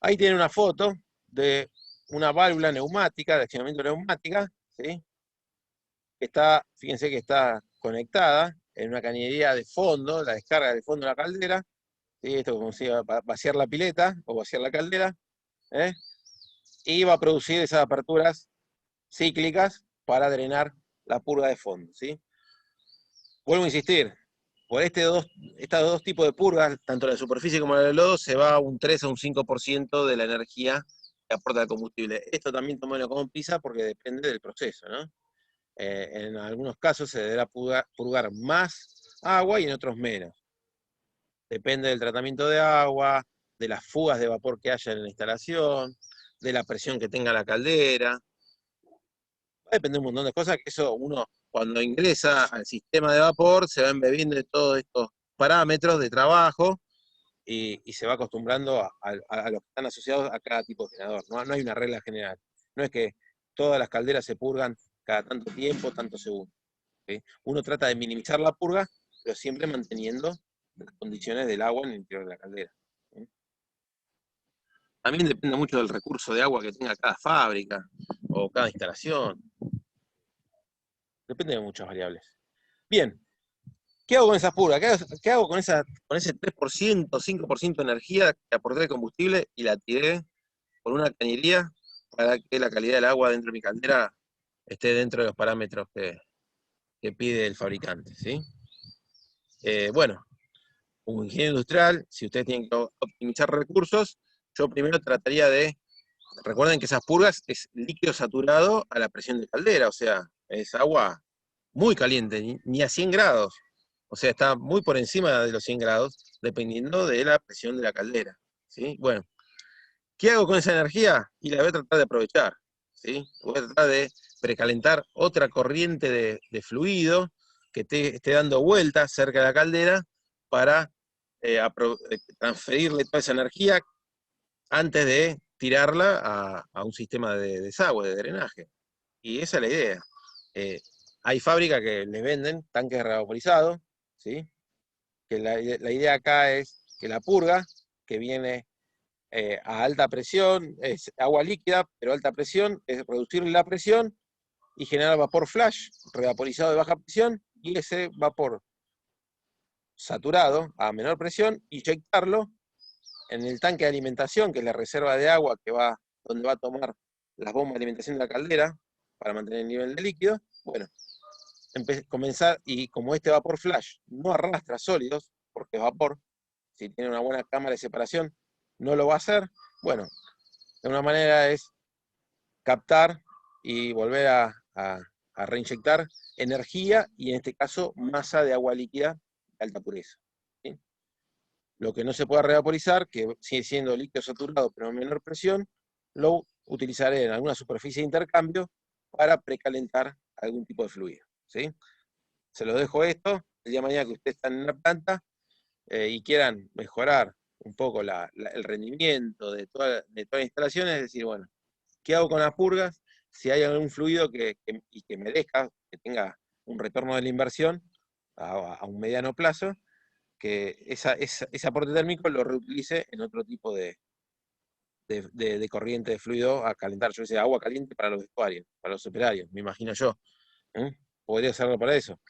ahí tiene una foto de una válvula neumática, de accionamiento neumática, ¿sí? Fíjense que está conectada en una cañería de fondo, la descarga de fondo de la caldera. ¿Sí? Esto como si iba a vaciar la pileta o vaciar la caldera, ¿eh? Y va a producir esas aperturas cíclicas para drenar la purga de fondo. ¿Sí? Vuelvo a insistir, por estos dos tipos de purgas, tanto la de superficie como la del lodo, se va un 3 a un 5% de la energía que aporta el combustible. Esto también tomélo como pizza porque depende del proceso, ¿no? En algunos casos se deberá purgar más agua y en otros menos. Depende del tratamiento de agua, de las fugas de vapor que haya en la instalación, de la presión que tenga la caldera. Va a depender un montón de cosas, que eso uno cuando ingresa al sistema de vapor se va embebiendo de todos estos parámetros de trabajo y se va acostumbrando a los que están asociados a cada tipo de generador. No hay una regla general. No es que todas las calderas se purgan cada tanto tiempo, tantos segundos. ¿Sí? Uno trata de minimizar la purga, pero siempre manteniendo las condiciones del agua en el interior de la caldera. ¿Sí? También depende mucho del recurso de agua que tenga cada fábrica o cada instalación. Depende de muchas variables. Bien, ¿qué hago con esa purga? ¿Qué hago con ese 3%, 5% de energía que aporté de combustible y la tiré por una cañería para que la calidad del agua dentro de mi caldera esté dentro de los parámetros que pide el fabricante? ¿Sí? Bueno, como ingeniero industrial, si ustedes tienen que optimizar recursos, yo primero trataría recuerden que esas purgas es líquido saturado a la presión de caldera, o sea, es agua muy caliente, ni a 100 grados. O sea, está muy por encima de los 100 grados, dependiendo de la presión de la caldera. ¿Sí? Bueno, ¿qué hago con esa energía? Y la voy a tratar de aprovechar. ¿Sí? Voy a tratar de precalentar otra corriente de fluido que esté dando vueltas cerca de la caldera para transferirle toda esa energía antes de tirarla a un sistema de desagüe, de drenaje. Y esa es la idea. Hay fábricas que les venden tanques revaporizados, ¿sí? Que la idea acá es que la purga, que viene a alta presión, es agua líquida, pero alta presión, es reducir la presión y generar vapor flash, revaporizado de baja presión, y ese vapor saturado a menor presión, inyectarlo en el tanque de alimentación, que es la reserva de agua donde va a tomar las bombas de alimentación de la caldera para mantener el nivel de líquido. Bueno, comenzar, y como este vapor flash no arrastra sólidos, porque es vapor, si tiene una buena cámara de separación, no lo va a hacer. Bueno, de una manera es captar y volver a reinyectar energía, y en este caso masa de agua líquida de alta pureza. ¿Sí? Lo que no se pueda revaporizar, que sigue siendo líquido saturado pero a menor presión, lo utilizaré en alguna superficie de intercambio para precalentar algún tipo de fluido. ¿Sí? Se lo dejo esto, el día de mañana que ustedes están en la planta y quieran mejorar un poco el rendimiento de toda la instalación, es decir, bueno, ¿qué hago con las purgas? Si hay algún fluido que merezca, que tenga un retorno de la inversión a un mediano plazo, que ese aporte térmico lo reutilice en otro tipo de corriente de fluido a calentar. Yo decía agua caliente para los vestuarios, para los operarios, me imagino yo. Podría serlo para eso.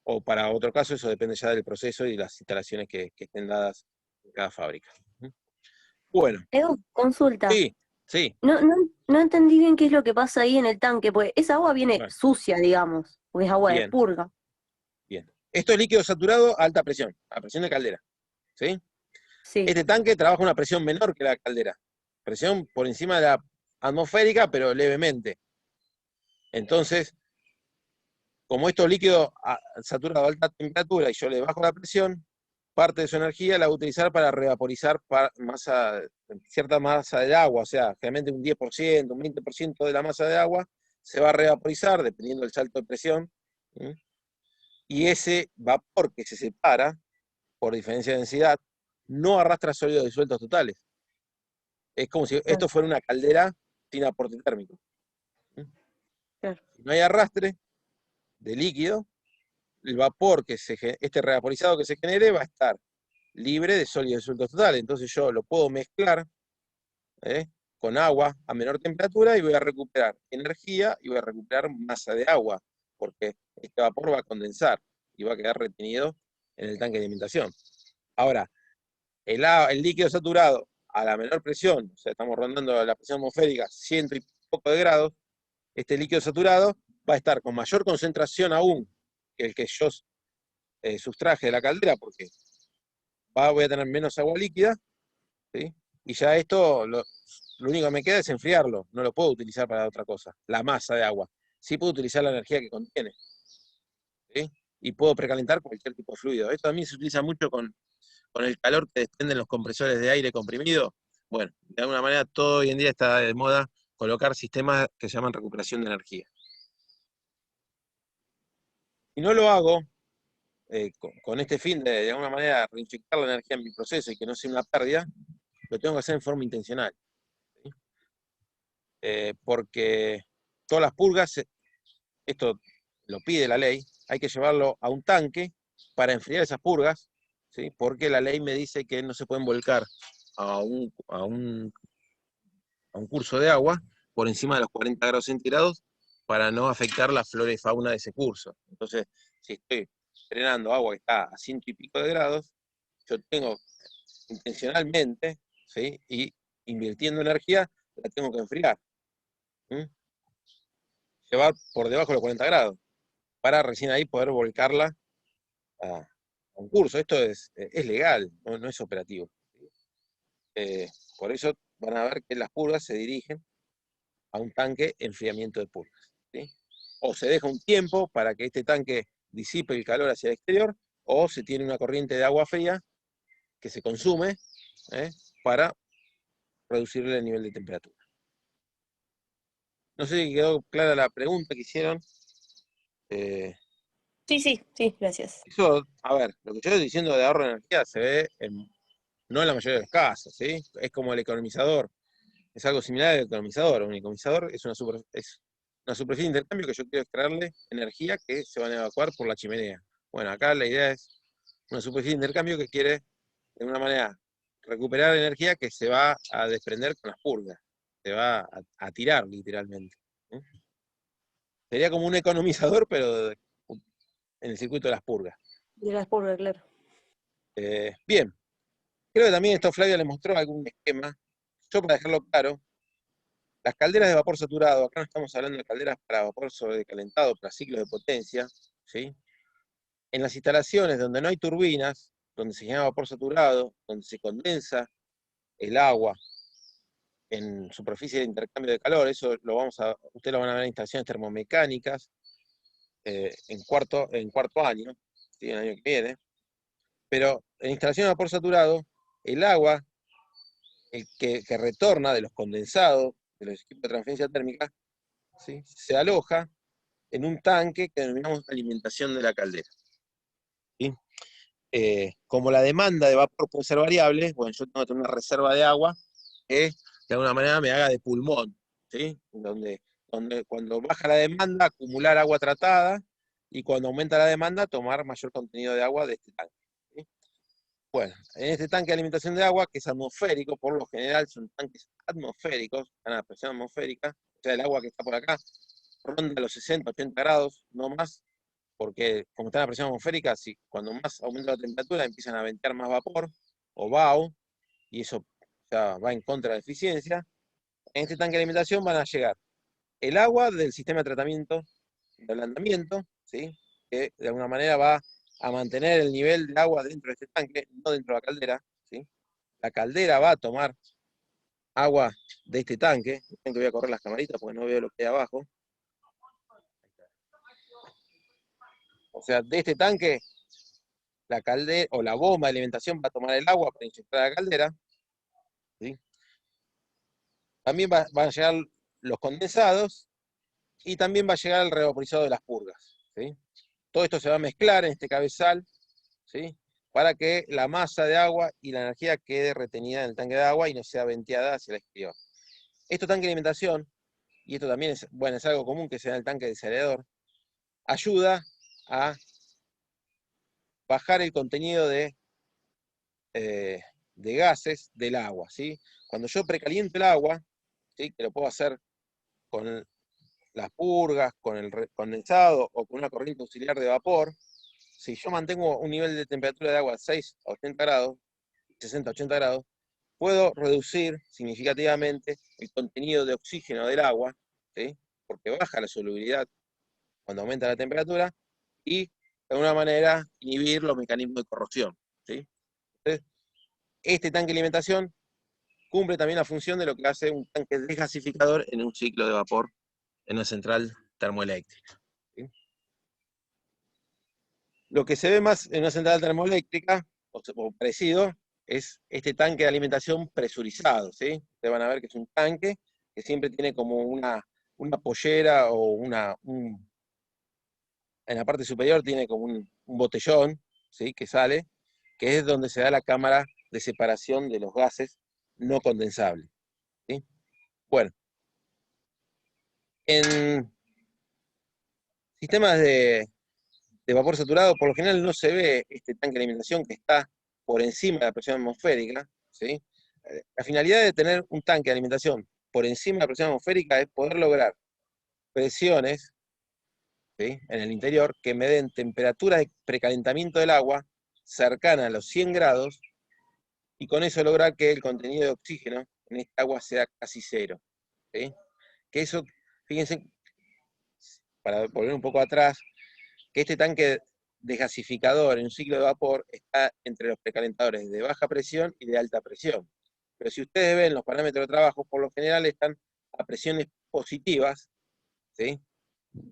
O para otro caso, eso depende ya del proceso y las instalaciones que estén dadas en cada fábrica. Bueno, Leo, consulta. sí, sí. No entendí bien qué es lo que pasa ahí en el tanque, porque esa agua viene Bueno, sucia, digamos, porque es agua de bien, purga. bien. Esto es líquido saturado a alta presión, a presión de caldera. ¿Sí? Sí, Este tanque trabaja a una presión menor que la caldera. Presión por encima de la atmosférica, pero levemente. Entonces, como esto es líquido saturado a alta temperatura y yo le bajo la presión, parte de su energía la va a utilizar para revaporizar cierta masa de agua, o sea, generalmente un 10%, un 20% de la masa de agua se va a revaporizar, dependiendo del salto de presión, ¿sí? Y ese vapor que se separa, por diferencia de densidad, no arrastra sólidos disueltos totales. Es como si claro, esto fuera una caldera sin aporte térmico. claro. Si no hay arrastre de líquido, el vapor este revaporizado que se genere va a estar libre de sólidos disueltos totales. Entonces yo lo puedo mezclar con agua a menor temperatura y voy a recuperar energía y voy a recuperar masa de agua, porque este vapor va a condensar y va a quedar retenido en el tanque de alimentación. Ahora, el líquido saturado a la menor presión, o sea, estamos rondando la presión atmosférica 100 y poco de grados, este líquido saturado va a estar con mayor concentración aún que el que yo sustraje de la caldera, porque voy a tener menos agua líquida, ¿sí? Y ya esto, lo único que me queda es enfriarlo, no lo puedo utilizar para otra cosa, la masa de agua. Sí puedo utilizar la energía que contiene, ¿sí? Y puedo precalentar cualquier tipo de fluido. Esto también se utiliza mucho con el calor que desprenden los compresores de aire comprimido. Bueno, de alguna manera todo hoy en día está de moda colocar sistemas que se llaman recuperación de energía. Y no lo hago con este fin de alguna manera reinyectar la energía en mi proceso y que no sea una pérdida, lo tengo que hacer en forma intencional. ¿Sí? Porque todas las purgas, esto lo pide la ley, hay que llevarlo a un tanque para enfriar esas purgas, ¿sí? Porque la ley me dice que no se pueden volcar a un curso de agua por encima de los 40 grados centígrados para no afectar la flora y fauna de ese curso. Entonces, si estoy drenando agua que está a 100 y pico de grados, yo tengo intencionalmente, ¿sí? Y invirtiendo energía, la tengo que enfriar. ¿Sí? Llevar por debajo de los 40 grados, para recién ahí poder volcarla a un curso. Esto es legal, no es operativo. Por eso van a ver que las purgas se dirigen a un tanque enfriamiento de purgas. ¿Sí? O se deja un tiempo para que este tanque disipe el calor hacia el exterior, o se tiene una corriente de agua fría que se consume para reducirle el nivel de temperatura. No sé si quedó clara la pregunta que hicieron. Sí, gracias. Eso, a ver, lo que yo estoy diciendo de ahorro de energía se ve no en la mayoría de los casos, ¿sí? Es como el economizador. Es algo similar al economizador. Un economizador es una superficie de intercambio que yo quiero extraerle energía que se van a evacuar por la chimenea. Bueno, acá la idea es una superficie de intercambio que quiere, de alguna manera, recuperar energía que se va a desprender con las purgas. Se va a tirar, literalmente. ¿Sí? Sería como un economizador, pero en el circuito de las purgas. De las purgas, claro. Bien, creo que también esto Flavia le mostró algún esquema. Yo, para dejarlo claro, las calderas de vapor saturado, acá no estamos hablando de calderas para vapor sobrecalentado, para ciclos de potencia, ¿sí? En las instalaciones donde no hay turbinas, donde se genera vapor saturado, donde se condensa el agua en superficie de intercambio de calor, eso ustedes lo van a ver en instalaciones termomecánicas en cuarto año, ¿sí? El año que viene. Pero en instalaciones de vapor saturado, el agua que retorna de los condensados, de los equipos de transferencia térmica, ¿sí? Se aloja en un tanque que denominamos alimentación de la caldera. ¿Sí? Como la demanda de vapor puede ser variable, bueno, yo tengo que tener una reserva de agua que de alguna manera me haga de pulmón, ¿sí? Donde cuando baja la demanda, acumular agua tratada, y cuando aumenta la demanda, tomar mayor contenido de agua de este tanque. ¿Sí? Bueno, en este tanque de alimentación de agua, que es atmosférico, por lo general son tanques atmosféricos, están a presión atmosférica, o sea, el agua que está por acá ronda los 60, 80 grados, no más, porque como está la presión atmosférica, cuando más aumenta la temperatura empiezan a ventear más vapor, o vaho, y eso sea, va en contra de la eficiencia. En este tanque de alimentación van a llegar el agua del sistema de tratamiento de ablandamiento, ¿sí? Que de alguna manera va a mantener el nivel de agua dentro de este tanque, no dentro de la caldera, ¿sí? La caldera va a tomar agua de este tanque. Voy a correr las camaritas porque no veo lo que hay abajo. O sea, de este tanque, la caldera o la bomba de alimentación va a tomar el agua para inyectar a la caldera, ¿sí? También van a llegar los condensados y también va a llegar el revaporizado de las purgas, ¿sí? Todo esto se va a mezclar en este cabezal, ¿sí? Para que la masa de agua y la energía quede retenida en el tanque de agua y no sea venteada hacia el exterior. Estos tanques de alimentación, y esto también es, bueno, es algo común que se da en el tanque desaerador, ayuda a bajar el contenido de gases del agua, ¿sí? Cuando yo precaliento el agua, ¿sí? Que lo puedo hacer con las purgas, con el condensado o con una corriente auxiliar de vapor, si yo mantengo un nivel de temperatura de agua de 6 a 80 grados, 60 a 80 grados, puedo reducir significativamente el contenido de oxígeno del agua, ¿sí? Porque baja la solubilidad cuando aumenta la temperatura y de alguna manera inhibir los mecanismos de corrosión, ¿sí? Entonces, este tanque de alimentación cumple también la función de lo que hace un tanque desgasificador en un ciclo de vapor en una central termoeléctrica, ¿sí? Lo que se ve más en una central termoeléctrica, o parecido, es este tanque de alimentación presurizado, ¿sí? Ustedes van a ver que es un tanque que siempre tiene como una pollera o en la parte superior tiene como un botellón, ¿sí? Que sale, que es donde se da la cámara de separación de los gases no condensables, ¿sí? Bueno, en sistemas de vapor saturado, por lo general no se ve este tanque de alimentación que está por encima de la presión atmosférica, ¿sí? La finalidad de tener un tanque de alimentación por encima de la presión atmosférica es poder lograr presiones, ¿sí? En el interior que me den temperaturas de precalentamiento del agua cercana a los 100 grados y con eso lograr que el contenido de oxígeno en esta agua sea casi cero, ¿sí? Que eso, fíjense, para volver un poco atrás, que este tanque desgasificador en un ciclo de vapor está entre los precalentadores de baja presión y de alta presión. Pero si ustedes ven los parámetros de trabajo, por lo general están a presiones positivas, ¿sí?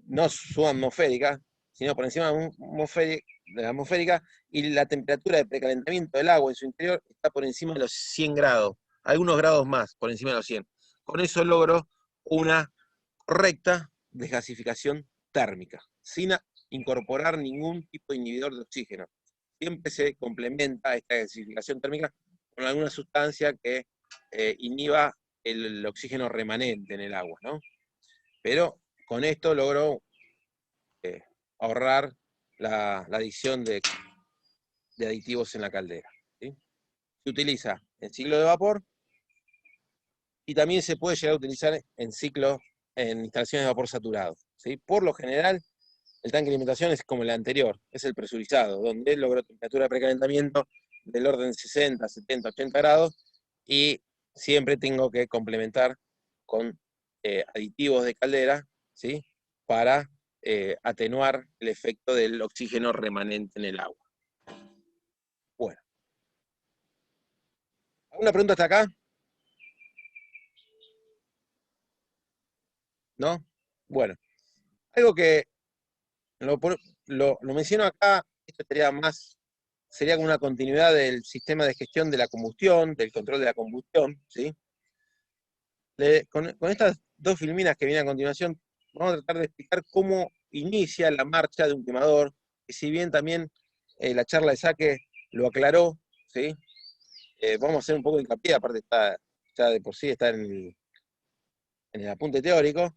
No subatmosféricas, sino por encima de la atmosférica, y la temperatura de precalentamiento del agua en su interior está por encima de los 100 grados, algunos grados más por encima de los 100. Con eso logro una correcta desgasificación térmica, sin incorporar ningún tipo de inhibidor de oxígeno. Siempre se complementa esta gasificación térmica con alguna sustancia que inhiba el oxígeno remanente en el agua, ¿no? Pero con esto logro ahorrar la adición de aditivos en la caldera, ¿sí? Se utiliza en ciclo de vapor y también se puede llegar a utilizar en instalaciones de vapor saturado, ¿sí? Por lo general, el tanque de alimentación es como el anterior, es el presurizado, donde logro temperatura de precalentamiento del orden de 60, 70, 80 grados y siempre tengo que complementar con aditivos de caldera, ¿sí? Para atenuar el efecto del oxígeno remanente en el agua. Bueno. ¿Alguna pregunta hasta acá? ¿No? Bueno. Algo que lo menciono acá, esto sería como una continuidad del sistema de gestión de la combustión, del control de la combustión, ¿sí? Con estas dos filminas que vienen a continuación, vamos a tratar de explicar cómo inicia la marcha de un quemador, que si bien también la charla de saque lo aclaró, ¿sí? Vamos a hacer un poco de hincapié, aparte ya de por sí está en el apunte teórico,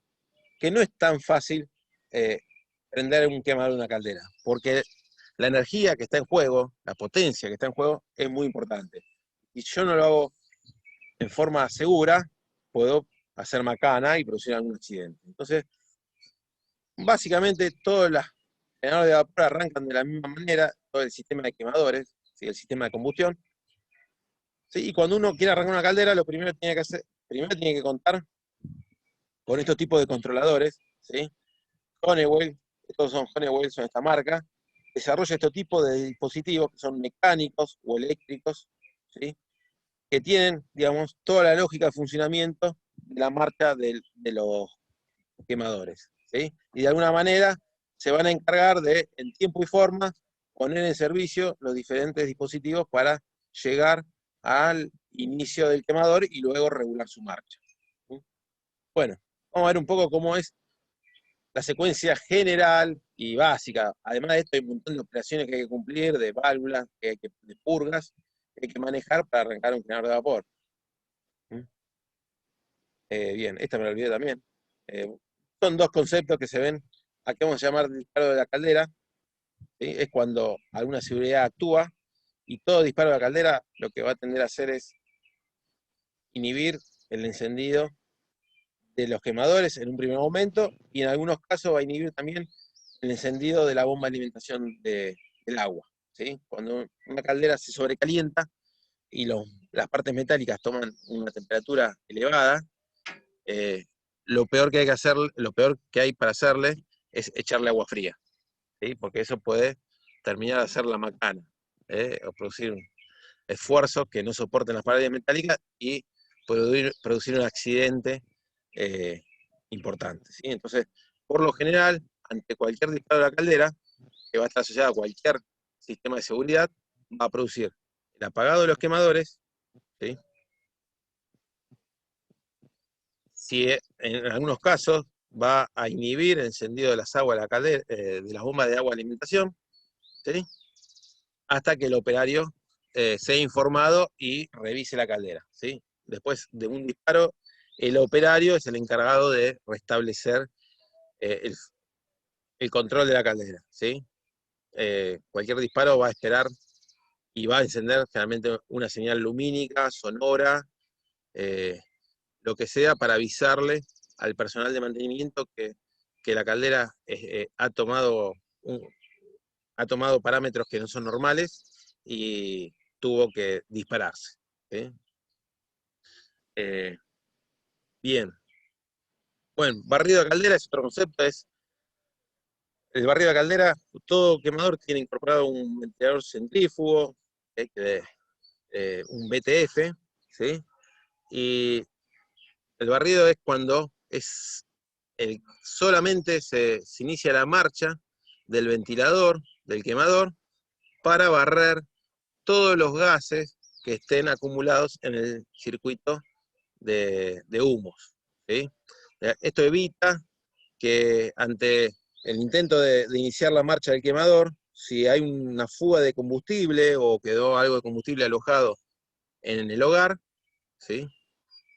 que no es tan fácil prender un quemador de una caldera, porque la energía que está en juego, la potencia que está en juego, es muy importante. Y si yo no lo hago en forma segura, puedo hacer macana y producir algún accidente. Entonces, básicamente todos los generadores de vapor arrancan de la misma manera, todo el sistema de quemadores, ¿sí? El sistema de combustión, ¿sí? Y cuando uno quiere arrancar una caldera, lo primero que tiene que hacer, primero tiene que contar con estos tipos de controladores, ¿sí? Honeywell, estos son Honeywell, son esta marca, desarrolla este tipo de dispositivos que son mecánicos o eléctricos, ¿sí? Que tienen, digamos, toda la lógica de funcionamiento de la marcha de los quemadores, ¿sí? Y de alguna manera se van a encargar de, en tiempo y forma, poner en servicio los diferentes dispositivos para llegar al inicio del quemador y luego regular su marcha. ¿Sí? Bueno, vamos a ver un poco cómo es la secuencia general y básica. Además de esto, hay un montón de operaciones que hay que cumplir, de válvulas, de purgas, que hay que manejar para arrancar un generador de vapor. Bien, esta me la olvidé también. Son dos conceptos que se ven, aquí vamos a llamar disparo de la caldera, ¿sí? Es cuando alguna seguridad actúa, y todo disparo de la caldera lo que va a tender a hacer es inhibir el encendido de los quemadores en un primer momento, y en algunos casos va a inhibir también el encendido de la bomba de alimentación del agua, ¿sí? Cuando una caldera se sobrecalienta y las partes metálicas toman una temperatura elevada, lo peor que hay que hacer, lo peor que hay para hacerle es echarle agua fría, ¿sí? Porque eso puede terminar de hacer la macana, o producir esfuerzos que no soporten las paredes metálicas y producir un accidente importante, ¿sí? Entonces, por lo general, ante cualquier disparo de la caldera, que va a estar asociada a cualquier sistema de seguridad, va a producir el apagado de los quemadores, ¿sí? Si en algunos casos va a inhibir el encendido de las aguas de la caldera, de las bombas de agua de alimentación, ¿sí? Hasta que el operario sea informado y revise la caldera, ¿sí? Después de un disparo, el operario es el encargado de restablecer el control de la caldera, ¿sí? Cualquier disparo va a esperar y va a encender generalmente una señal lumínica, sonora, lo que sea, para avisarle al personal de mantenimiento que la caldera ha tomado parámetros que no son normales y tuvo que dispararse, ¿sí? Bien. Bueno, barrido de caldera es otro concepto, es el barrido de caldera. Todo quemador tiene incorporado un ventilador centrífugo, un BTF, ¿sí? Y el barrido es cuando solamente se inicia la marcha del ventilador, del quemador, para barrer todos los gases que estén acumulados en el circuito de humos, ¿sí? Esto evita que ante el intento de iniciar la marcha del quemador, si hay una fuga de combustible o quedó algo de combustible alojado en el hogar, ¿sí?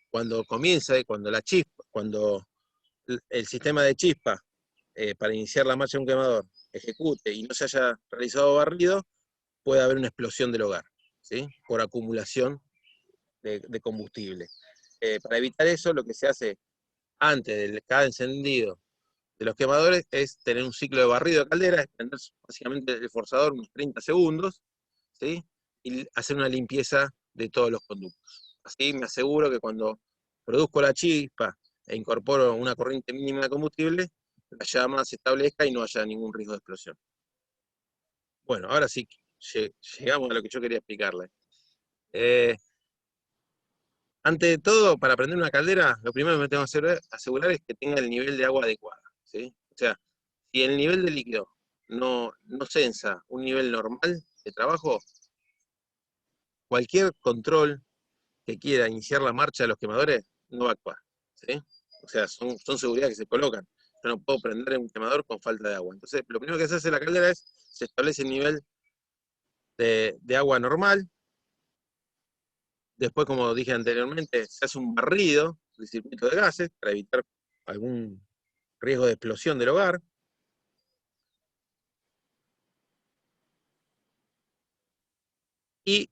Cuando comienza, cuando el sistema de chispa para iniciar la marcha de un quemador ejecute y no se haya realizado barrido, puede haber una explosión del hogar, ¿sí? Por acumulación de combustible. Para evitar eso, lo que se hace antes de cada encendido de los quemadores es tener un ciclo de barrido de caldera, extender básicamente el forzador unos 30 segundos, ¿sí? Y hacer una limpieza de todos los conductos. Así me aseguro que cuando produzco la chispa e incorporo una corriente mínima de combustible, la llama se establezca y no haya ningún riesgo de explosión. Bueno, ahora sí llegamos a lo que yo quería explicarle. Ante de todo, para prender una caldera, lo primero que me tengo que asegurar es que tenga el nivel de agua adecuado, ¿sí? O sea, si el nivel de líquido no censa un nivel normal de trabajo, cualquier control que quiera iniciar la marcha de los quemadores no va a actuar, ¿sí? O sea, son seguridad que se colocan. Yo no puedo prender un quemador con falta de agua. Entonces, lo primero que se hace en la caldera es, se establece el nivel de agua normal. Después, como dije anteriormente, se hace un barrido del circuito de gases para evitar algún riesgo de explosión del hogar. Y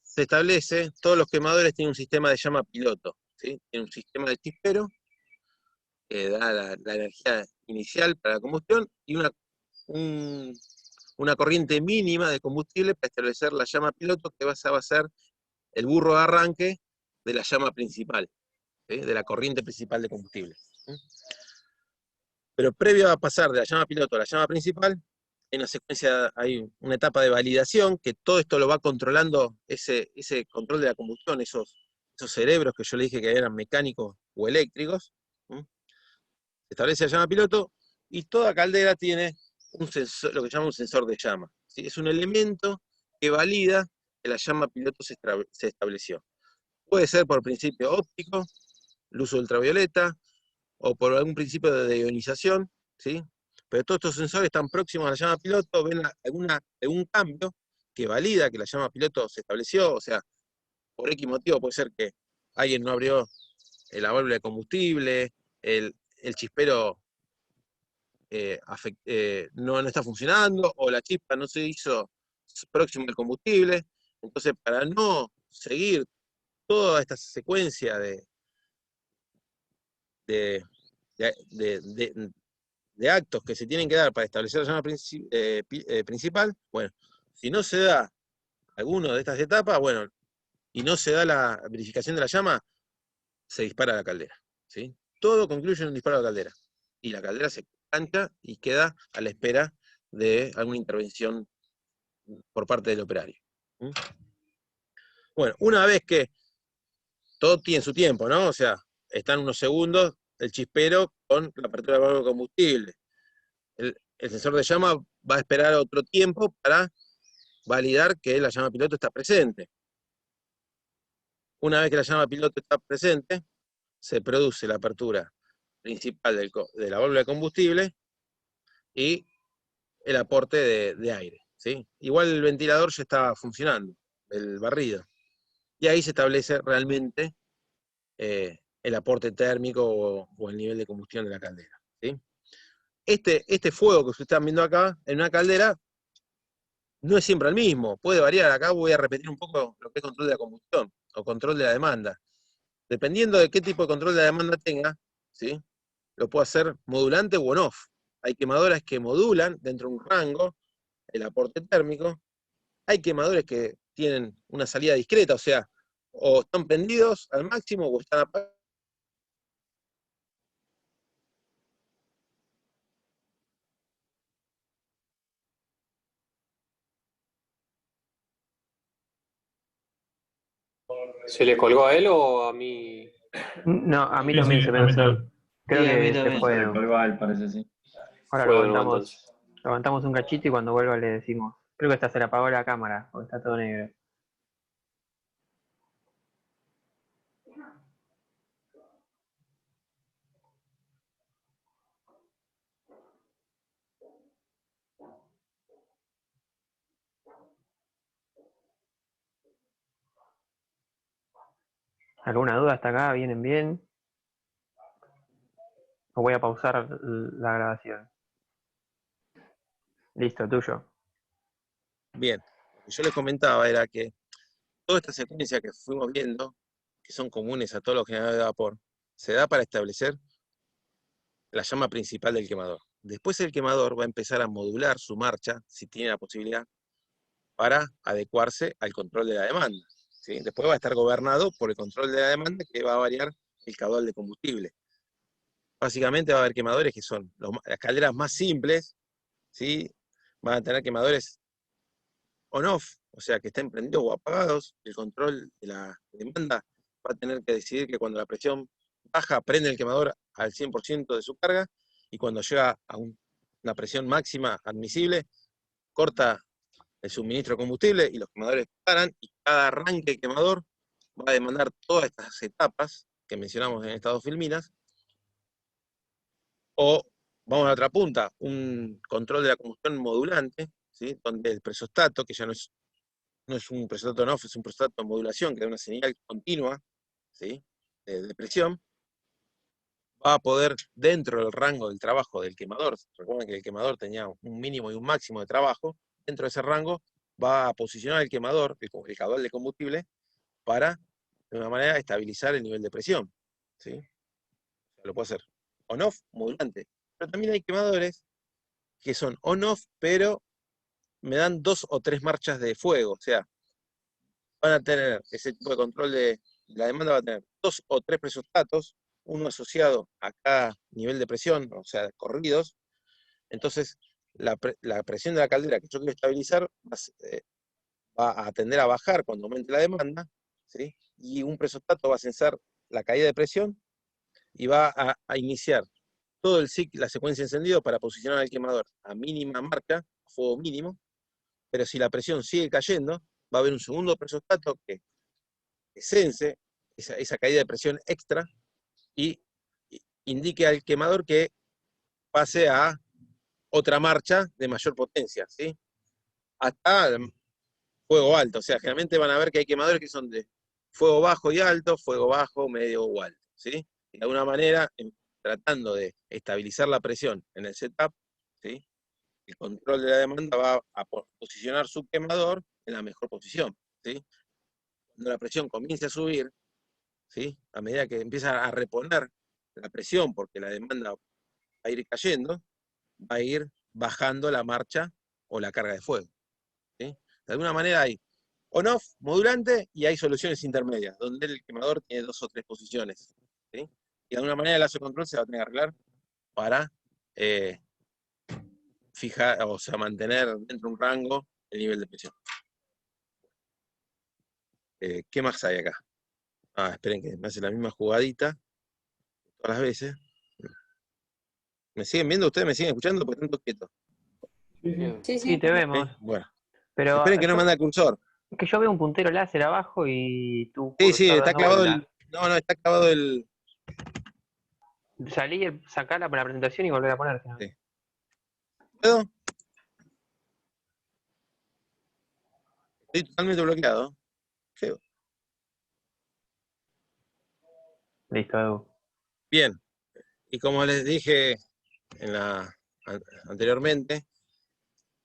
se establece, todos los quemadores tienen un sistema de llama piloto, ¿sí? Tienen un sistema de chispero que da la energía inicial para la combustión y una corriente mínima de combustible para establecer la llama piloto, que va a ser el burro de arranque de la llama principal, ¿sí? De la corriente principal de combustible. ¿Sí? Pero previo a pasar de la llama piloto a la llama principal, hay una secuencia, hay una etapa de validación, que todo esto lo va controlando, ese control de la combustión, esos cerebros que yo le dije que eran mecánicos o eléctricos. ¿Sí? Se establece la llama piloto, y toda caldera tiene un sensor, lo que se llama un sensor de llama. ¿Sí? Es un elemento que valida que la llama piloto se estableció. Puede ser por principio óptico, luz ultravioleta, o por algún principio de ionización, ¿sí? Pero todos estos sensores están próximos a la llama piloto, ven algún cambio que valida que la llama piloto se estableció, o sea, por X motivo puede ser que alguien no abrió la válvula de combustible, el chispero no está funcionando, o la chispa no se hizo próximo al combustible. Entonces, para no seguir toda esta secuencia de actos que se tienen que dar para establecer la llama principal, bueno, si no se da alguno de estas etapas, bueno, y no se da la verificación de la llama, se dispara la caldera, ¿sí? Todo concluye en un disparo a la caldera, y la caldera se cancha y queda a la espera de alguna intervención por parte del operario. ¿Mm? Bueno, una vez que todo tiene su tiempo, ¿no? O sea, están unos segundos el chispero con la apertura del válvula de combustible. El sensor de llama va a esperar otro tiempo para validar que la llama piloto está presente. Una vez que la llama piloto está presente, se produce la apertura principal de la válvula de combustible y el aporte de aire, ¿sí? Igual el ventilador ya está funcionando, el barrido. Y ahí se establece realmente el aporte térmico o el nivel de combustión de la caldera, ¿sí? Este fuego que ustedes están viendo acá, en una caldera, no es siempre el mismo, puede variar. Acá voy a repetir un poco lo que es control de la combustión, o control de la demanda. Dependiendo de qué tipo de control de la demanda tenga, ¿sí? Lo puedo hacer modulante o on-off. Hay quemadoras que modulan dentro de un rango el aporte térmico. Hay quemadores que tienen una salida discreta, o sea, o están prendidos al máximo o están apagados. ¿Se le colgó a él o a mí? No, a mí Sí, también sí, se a mí me... también. Creo Sí, a mí que se también. fue. Se le colgó a él, parece, sí. Ahora Fue de nuevo entonces. levantamos un cachito y cuando vuelva le decimos. Creo que hasta se le apagó la cámara, porque está todo negro. ¿Alguna duda hasta acá? ¿Vienen bien? O voy a pausar la grabación. Listo, tuyo. Bien, lo que yo les comentaba era que toda esta secuencia que fuimos viendo, que son comunes a todos los generadores de vapor, se da para establecer la llama principal del quemador. Después el quemador va a empezar a modular su marcha, si tiene la posibilidad, para adecuarse al control de la demanda, ¿sí? Después va a estar gobernado por el control de la demanda, que va a variar el caudal de combustible. Básicamente va a haber quemadores que son las calderas más simples, ¿sí? Van a tener quemadores on-off, o sea, que estén prendidos o apagados. El control de la demanda va a tener que decidir que cuando la presión baja, prende el quemador al 100% de su carga, y cuando llega a una presión máxima admisible, corta el suministro de combustible y los quemadores paran, y cada arranque de quemador va a demandar todas estas etapas que mencionamos en estas dos filminas. O, vamos a la otra punta, un control de la combustión modulante, ¿sí? Donde el presostato, que ya no es un presostato on-off, es un presostato de modulación, que da una señal continua, ¿sí? de presión, va a poder, dentro del rango del trabajo del quemador, recuerden que el quemador tenía un mínimo y un máximo de trabajo, dentro de ese rango va a posicionar el quemador, el caudal de combustible, para, de una manera, estabilizar el nivel de presión, ¿sí? Lo puede hacer on-off, modulante. Pero también hay quemadores que son on-off, pero me dan 2 o 3 marchas de fuego, o sea, van a tener ese tipo de control de la demanda, va a tener 2 o 3 presostatos, uno asociado a cada nivel de presión, o sea, corridos. Entonces, la presión de la caldera que yo quiero estabilizar va a tender a bajar cuando aumente la demanda, ¿sí? Y un presostato va a censar la caída de presión y va a iniciar todo el ciclo, la secuencia de encendido para posicionar al quemador a mínima marca, fuego mínimo, pero si la presión sigue cayendo, va a haber un segundo presostato que sense esa caída de presión extra y indique al quemador que pase a otra marcha de mayor potencia, ¿sí? Hasta fuego alto. O sea, generalmente van a ver que hay quemadores que son de fuego bajo y alto, fuego bajo, medio o alto, ¿sí? Y de alguna manera, tratando de estabilizar la presión en el setup, ¿sí? El control de la demanda va a posicionar su quemador en la mejor posición, ¿sí? Cuando la presión comience a subir, ¿sí? A medida que empieza a reponer la presión, porque la demanda va a ir cayendo, va a ir bajando la marcha o la carga de fuego, ¿sí? De alguna manera hay on-off, modulante, y hay soluciones intermedias, donde el quemador tiene 2 o 3 posiciones, ¿sí? Y de alguna manera el lazo de control se va a tener que arreglar para fijar, o sea, mantener dentro de un rango el nivel de presión. ¿Qué más hay acá? Esperen que me hace la misma jugadita todas las veces. ¿Me siguen viendo ustedes? ¿Me siguen escuchando? Porque están todos quietos. Sí, Sí, sí. te ¿Ok? vemos. Bueno. Pero Esperen que no manda el cursor. es que yo veo un puntero láser abajo y tu Sí, sí, cursor está dando clavado vuelta. No, está clavado el... Salí, sacarla para la presentación y volver a poner. ¿No? Sí. ¿Puedo? Estoy totalmente bloqueado. Feo. Listo, Edu. Bien. Y como les dije anteriormente,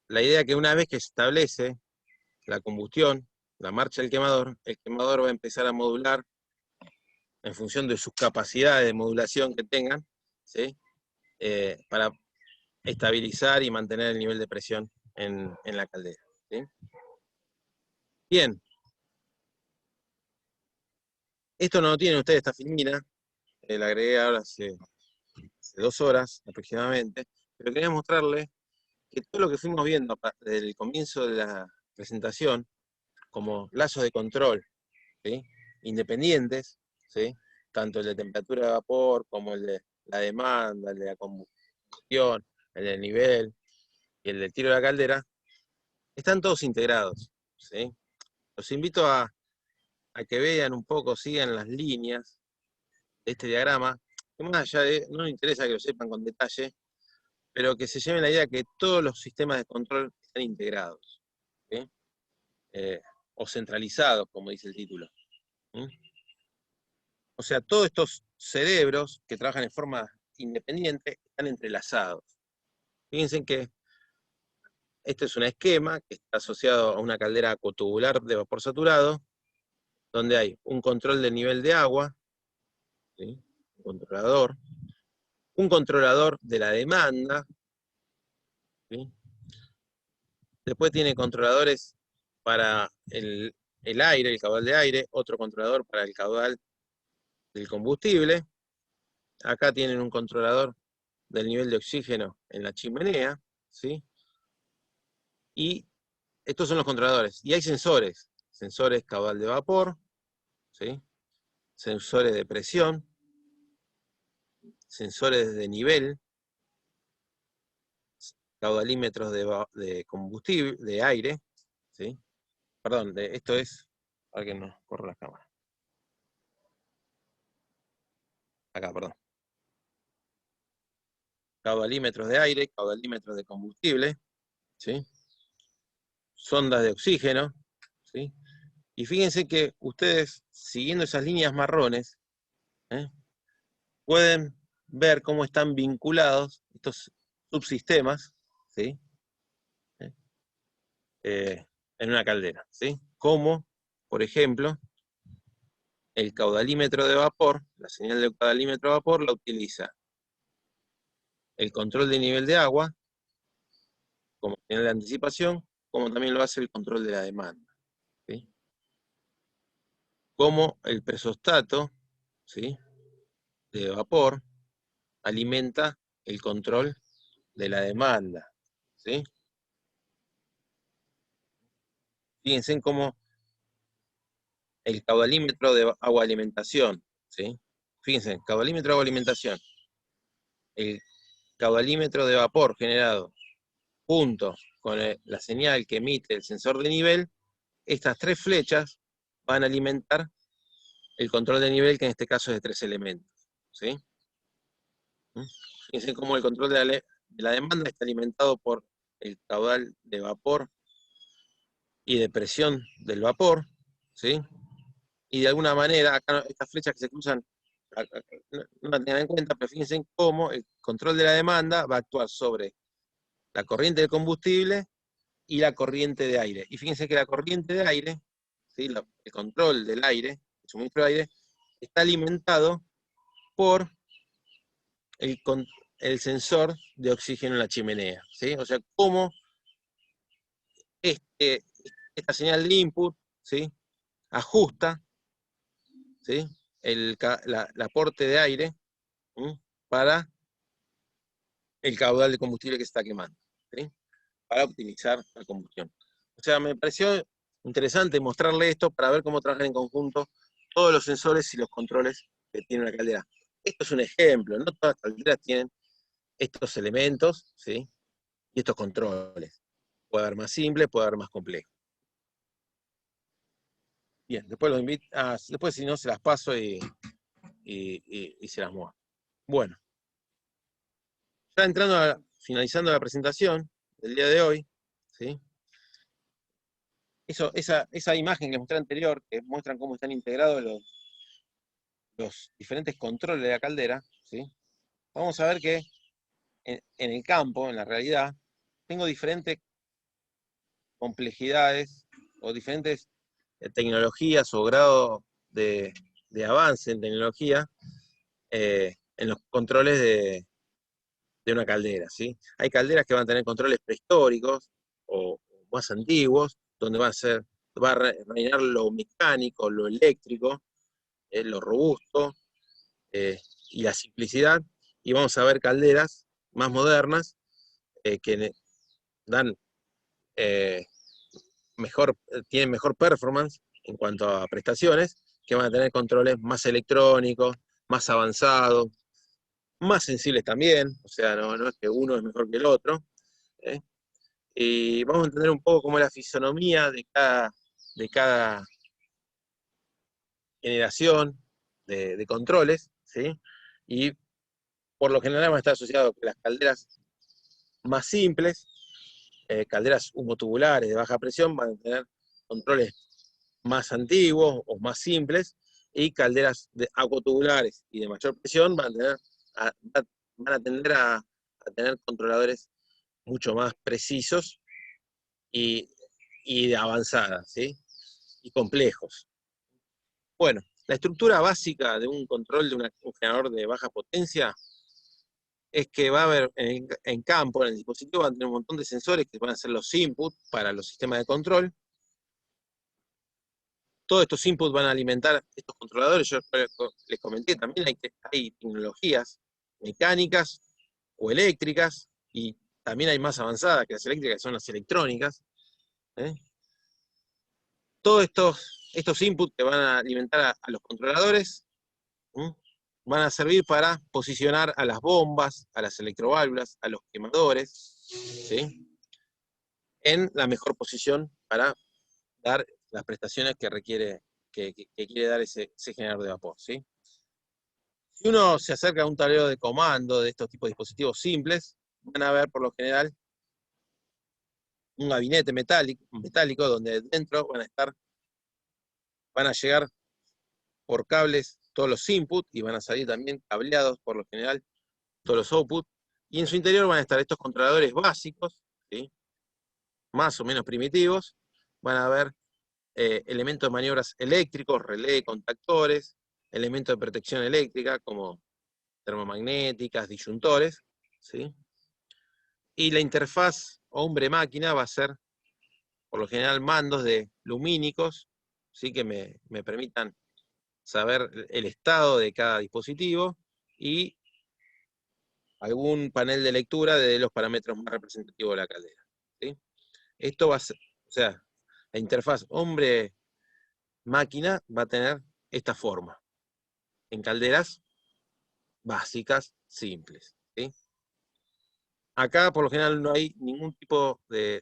la idea es que una vez que se establece la combustión, la marcha del quemador, el quemador va a empezar a modular en función de sus capacidades de modulación que tengan, ¿sí? Para estabilizar y mantener el nivel de presión en la caldera, ¿sí? Bien. Esto no lo tienen ustedes, esta filmina. La agregué ahora hace 2 horas aproximadamente, pero quería mostrarles que todo lo que fuimos viendo desde el comienzo de la presentación, como lazos de control, ¿sí? Independientes, ¿sí? Tanto el de temperatura de vapor como el de la demanda, el de la combustión, el del nivel y el del tiro de la caldera, están todos integrados, ¿sí? Los invito a que vean un poco, sigan las líneas de este diagrama, que más allá de, no nos interesa que lo sepan con detalle, pero que se lleven la idea que todos los sistemas de control están integrados, ¿sí? O centralizados, como dice el título. ¿Sí? O sea, todos estos cerebros que trabajan en forma independiente están entrelazados. Fíjense que este es un esquema que está asociado a una caldera acotubular de vapor saturado, donde hay un control del nivel de agua, ¿sí? Un controlador de la demanda, ¿sí? Después tiene controladores para el aire, el caudal de aire, otro controlador para el caudal del combustible. Acá tienen un controlador del nivel de oxígeno en la chimenea, ¿sí? Y estos son los controladores. Y hay sensores, sensores caudal de vapor, ¿sí? Sensores de presión, sensores de nivel, caudalímetros de combustible, de aire, ¿sí? Perdón, esto es, para que no corra la cámara. Acá, perdón. Caudalímetros de aire, caudalímetros de combustible, ¿sí? Sondas de oxígeno, ¿sí? Y fíjense que ustedes, siguiendo esas líneas marrones, pueden ver cómo están vinculados estos subsistemas, ¿sí? En una caldera, ¿sí? Como, por ejemplo, el caudalímetro de vapor, la señal del caudalímetro de vapor la utiliza el control de nivel de agua, como señal de anticipación, como también lo hace el control de la demanda, ¿sí? cómo el presostato, ¿sí?, de vapor alimenta el control de la demanda, ¿sí? Fíjense en cómo el caudalímetro de agua alimentación, ¿sí? Fíjense, caudalímetro de agua alimentación, el caudalímetro de vapor generado junto con la señal que emite el sensor de nivel, estas tres flechas van a alimentar el control de nivel, que en este caso es de 3 elementos, ¿sí? Fíjense cómo el control de la demanda está alimentado por el caudal de vapor y de presión del vapor, ¿sí? Y de alguna manera, acá estas flechas que se cruzan, no la tengan en cuenta, pero fíjense en cómo el control de la demanda va a actuar sobre la corriente de combustible y la corriente de aire. Y fíjense que la corriente de aire, ¿sí?, el control del aire, el suministro de aire, está alimentado por el sensor de oxígeno en la chimenea, ¿sí? O sea, cómo esta señal de input, ¿sí?, ajusta, ¿sí?, el aporte de aire, ¿sí?, para el caudal de combustible que se está quemando, ¿sí?, para optimizar la combustión. O sea, me pareció interesante mostrarle esto para ver cómo trabajan en conjunto todos los sensores y los controles que tiene una caldera. Esto es un ejemplo, no todas las calderas tienen estos elementos, ¿sí?, y estos controles. Puede haber más simple, puede haber más complejo. Bien, después los invito, después si no se las paso y se las muevo. Bueno, ya finalizando la presentación del día de hoy, ¿sí?, esa imagen que mostré anterior, que muestran cómo están integrados los diferentes controles de la caldera, ¿sí?, vamos a ver que en el campo, en la realidad, tengo diferentes complejidades o diferentes tecnologías o grado de avance en tecnología en los controles de una caldera, ¿sí? Hay calderas que van a tener controles prehistóricos o más antiguos, donde va a reinar lo mecánico, lo eléctrico, lo robusto y la simplicidad, y vamos a ver calderas más modernas que dan tienen mejor performance en cuanto a prestaciones, que van a tener controles más electrónicos, más avanzados, más sensibles también, o sea, no es que uno es mejor que el otro, ¿eh? Y vamos a entender un poco cómo es la fisonomía de cada generación de controles, ¿sí? Y por lo general van a estar asociados con las calderas más simples, calderas humotubulares de baja presión, van a tener controles más antiguos o más simples, y calderas aquatubulares y de mayor presión van a tender a tener controladores mucho más precisos y de avanzada, ¿sí?, y complejos. Bueno, la estructura básica de un control de un generador de baja potencia es que va a haber en campo, en el dispositivo, van a tener un montón de sensores que van a ser los inputs para los sistemas de control. Todos estos inputs van a alimentar estos controladores. Yo les comenté, también hay tecnologías mecánicas o eléctricas, y también hay más avanzadas que las eléctricas, que son las electrónicas, ¿eh? Todos estos inputs que van a alimentar a los controladores, ¿eh?, van a servir para posicionar a las bombas, a las electroválvulas, a los quemadores, ¿sí?, en la mejor posición para dar las prestaciones que requiere, que quiere dar ese generador de vapor, ¿sí? Si uno se acerca a un tablero de comando de estos tipos de dispositivos simples, van a ver por lo general un gabinete metálico donde dentro van a llegar por cables todos los inputs y van a salir también cableados por lo general todos los outputs, y en su interior van a estar estos controladores básicos, ¿sí?, más o menos primitivos. Van a haber elementos de maniobras eléctricos, relé, contactores, elementos de protección eléctrica como termomagnéticas, disyuntores, ¿sí? Y la interfaz hombre-máquina va a ser, por lo general, mandos lumínicos, ¿sí?, que me permitan saber el estado de cada dispositivo y algún panel de lectura de los parámetros más representativos de la caldera, ¿sí? Esto va a ser, o sea, la interfaz hombre-máquina va a tener esta forma, en calderas básicas, simples, ¿sí? Acá, por lo general, no hay ningún tipo de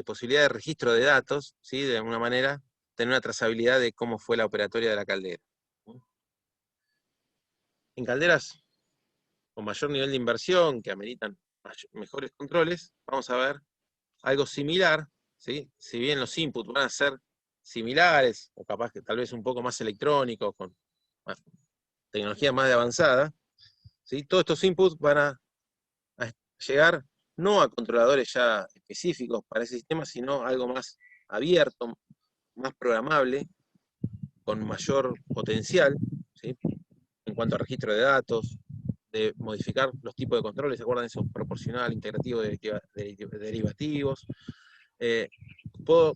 posibilidad de registro de datos, ¿sí? De alguna manera, tener una trazabilidad de cómo fue la operatoria de la caldera. En calderas con mayor nivel de inversión, que ameritan mejores controles, vamos a ver algo similar, ¿sí? Si bien los inputs van a ser similares, o capaz que tal vez un poco más electrónicos, con tecnología más avanzada, ¿sí? Todos estos inputs van a llegar no a controladores ya específicos para ese sistema, sino algo más abierto, más programable, con mayor potencial, ¿sí? En cuanto a registro de datos, de modificar los tipos de controles, ¿se acuerdan? Eso, proporcional, integrativo, derivativos. Puedo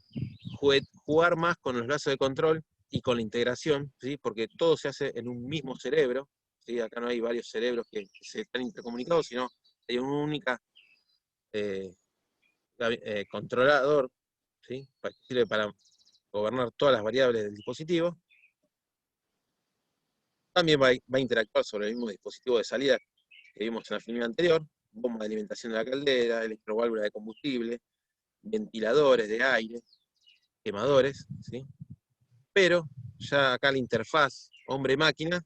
jugar más con los lazos de control y con la integración, ¿sí? Porque todo se hace en un mismo cerebro, ¿sí? Acá no hay varios cerebros que se están intercomunicados, sino hay una única controlador, ¿sí? Que sirve para gobernar todas las variables del dispositivo. También va a interactuar sobre el mismo dispositivo de salida que vimos en la filmina anterior, bomba de alimentación de la caldera, electroválvula de combustible, ventiladores de aire, quemadores, ¿sí? Pero ya acá la interfaz hombre-máquina,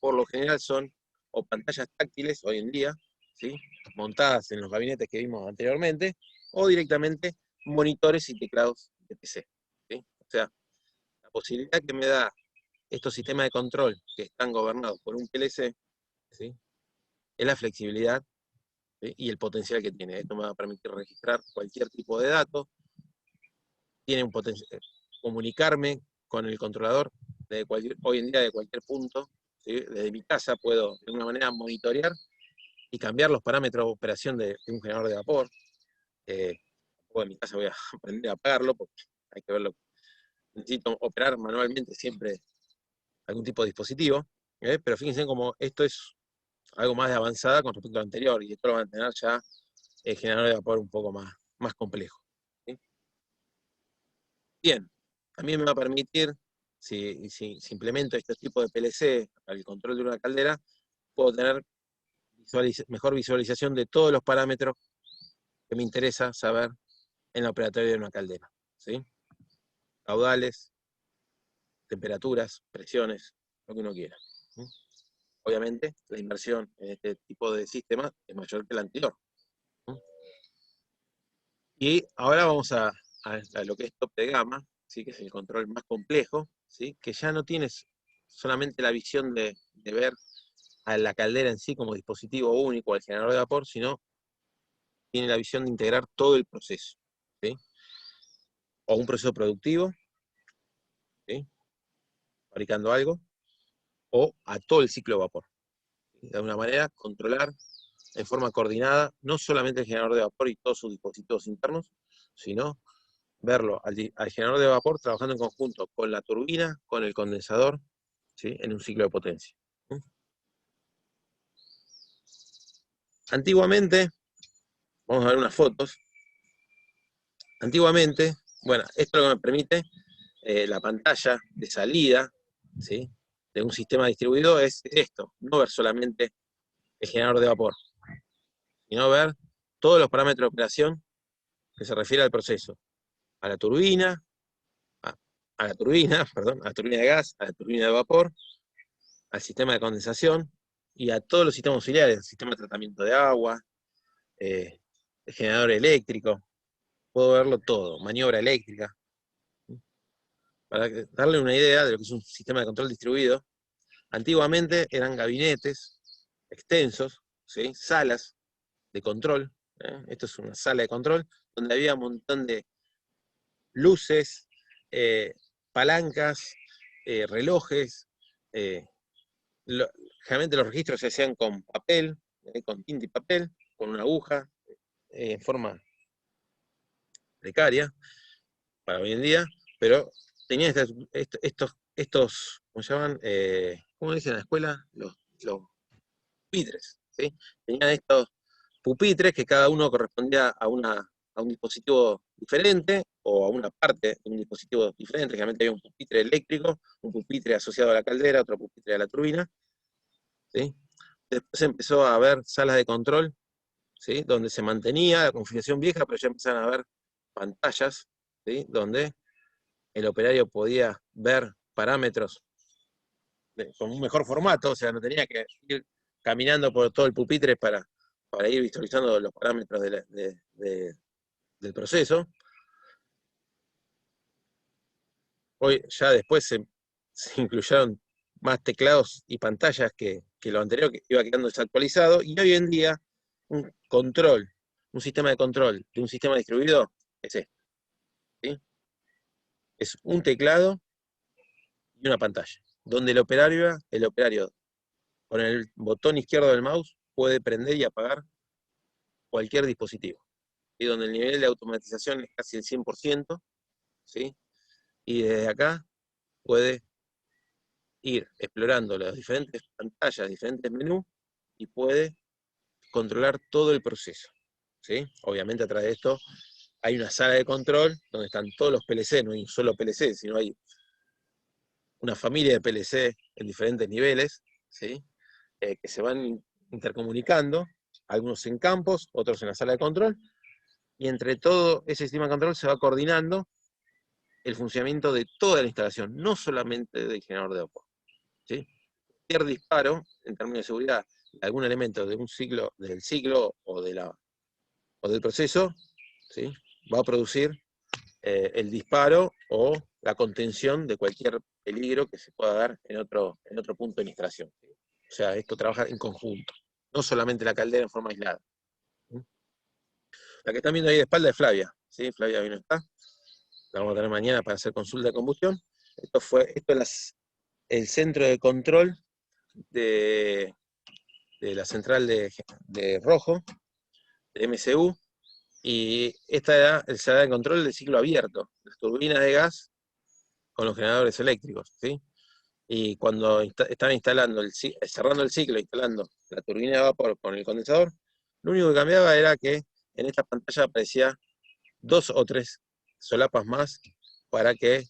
por lo general son o pantallas táctiles hoy en día, ¿sí? Montadas en los gabinetes que vimos anteriormente, o directamente monitores y teclados de PC, ¿sí? O sea, la posibilidad que me da estos sistemas de control que están gobernados por un PLC, ¿sí? Es la flexibilidad, ¿sí? Y el potencial que tiene. Esto me va a permitir registrar cualquier tipo de datos, tiene un potencial, comunicarme con el controlador de hoy en día de cualquier punto, ¿sí? Desde mi casa puedo de alguna manera monitorear y cambiar los parámetros de operación de un generador de vapor. En mi casa voy a aprender a apagarlo porque hay que verlo. Necesito operar manualmente siempre algún tipo de dispositivo, pero fíjense cómo esto es algo más de avanzada con respecto a lo anterior, y esto lo van a tener ya el generador de vapor un poco más complejo, ¿sí? Bien, también me va a permitir, si implemento estos tipos de PLC para el control de una caldera, puedo tener mejor visualización de todos los parámetros que me interesa saber en la operatoria de una caldera, ¿sí? Caudales, temperaturas, presiones, lo que uno quiera, ¿sí? Obviamente, la inversión en este tipo de sistemas es mayor que la anterior, ¿sí? Y ahora vamos a lo que es top de gama, ¿sí? Que es el control más complejo, ¿sí? Que ya no tienes solamente la visión de ver a la caldera en sí como dispositivo único, al generador de vapor, sino tiene la visión de integrar todo el proceso, ¿sí? O un proceso productivo, ¿sí? Fabricando algo, o a todo el ciclo de vapor. De alguna manera, controlar en forma coordinada no solamente el generador de vapor y todos sus dispositivos internos, sino verlo al generador de vapor trabajando en conjunto con la turbina, con el condensador, ¿sí? En un ciclo de potencia. Antiguamente, vamos a ver unas fotos. Antiguamente, bueno, esto es lo que me permite la pantalla de salida, ¿sí? De un sistema distribuido es esto, no ver solamente el generador de vapor, sino ver todos los parámetros de operación que se refiere al proceso, a la turbina, a la turbina, perdón, a la turbina de gas, a la turbina de vapor, al sistema de condensación y a todos los sistemas auxiliares, el sistema de tratamiento de agua, el generador eléctrico, puedo verlo todo, maniobra eléctrica. Para darle una idea de lo que es un sistema de control distribuido, antiguamente eran gabinetes extensos, ¿sí? Salas de control, esto es una sala de control, donde había un montón de luces, palancas, relojes, generalmente los registros se hacían con papel, con tinta y papel, con una aguja, en forma precaria para hoy en día, pero tenían estos, ¿cómo se llaman? ¿Cómo dicen en la escuela? Los pupitres, ¿sí? Tenían estos pupitres que cada uno correspondía a un dispositivo diferente o a una parte de un dispositivo diferente. Generalmente había un pupitre eléctrico, un pupitre asociado a la caldera, otro pupitre a la turbina, ¿sí? Después empezó a haber salas de control, ¿sí? Donde se mantenía la configuración vieja, pero ya empezaron a haber pantallas, ¿sí? Donde el operario podía ver parámetros con un mejor formato, o sea, no tenía que ir caminando por todo el pupitre para ir visualizando los parámetros del proceso. Hoy ya después se incluyeron más teclados y pantallas que lo anterior, que iba quedando desactualizado, y hoy en día un sistema de control de un sistema distribuido es este, ¿sí? Es un teclado y una pantalla, donde el operario con el botón izquierdo del mouse puede prender y apagar cualquier dispositivo, y donde el nivel de automatización es casi el 100%, ¿sí? Y desde acá puede ir explorando las diferentes pantallas, diferentes menús, y puede controlar todo el proceso, ¿sí? Obviamente a través de esto hay una sala de control donde están todos los PLC, no hay un solo PLC, sino hay una familia de PLC en diferentes niveles, ¿sí? Que se van intercomunicando, algunos en campos, otros en la sala de control, y entre todo ese sistema de control se va coordinando el funcionamiento de toda la instalación, no solamente del generador de vapor, ¿sí? Cualquier disparo, en términos de seguridad, de algún elemento del ciclo o del proceso, ¿sí? Va a producir el disparo o la contención de cualquier peligro que se pueda dar en otro punto de instalación. O sea, esto trabaja en conjunto, no solamente la caldera en forma aislada. La que están viendo ahí de espalda es Flavia, ¿sí? Flavia vino acá, la vamos a tener mañana para hacer consulta de combustión. Esto es el centro de control de la central de Rojo, de MCU, y esta era el sala de control del ciclo abierto, las turbinas de gas con los generadores eléctricos, ¿sí? Y cuando estaban cerrando el ciclo, instalando la turbina de vapor con el condensador, lo único que cambiaba era que en esta pantalla aparecía 2 o 3 solapas más para que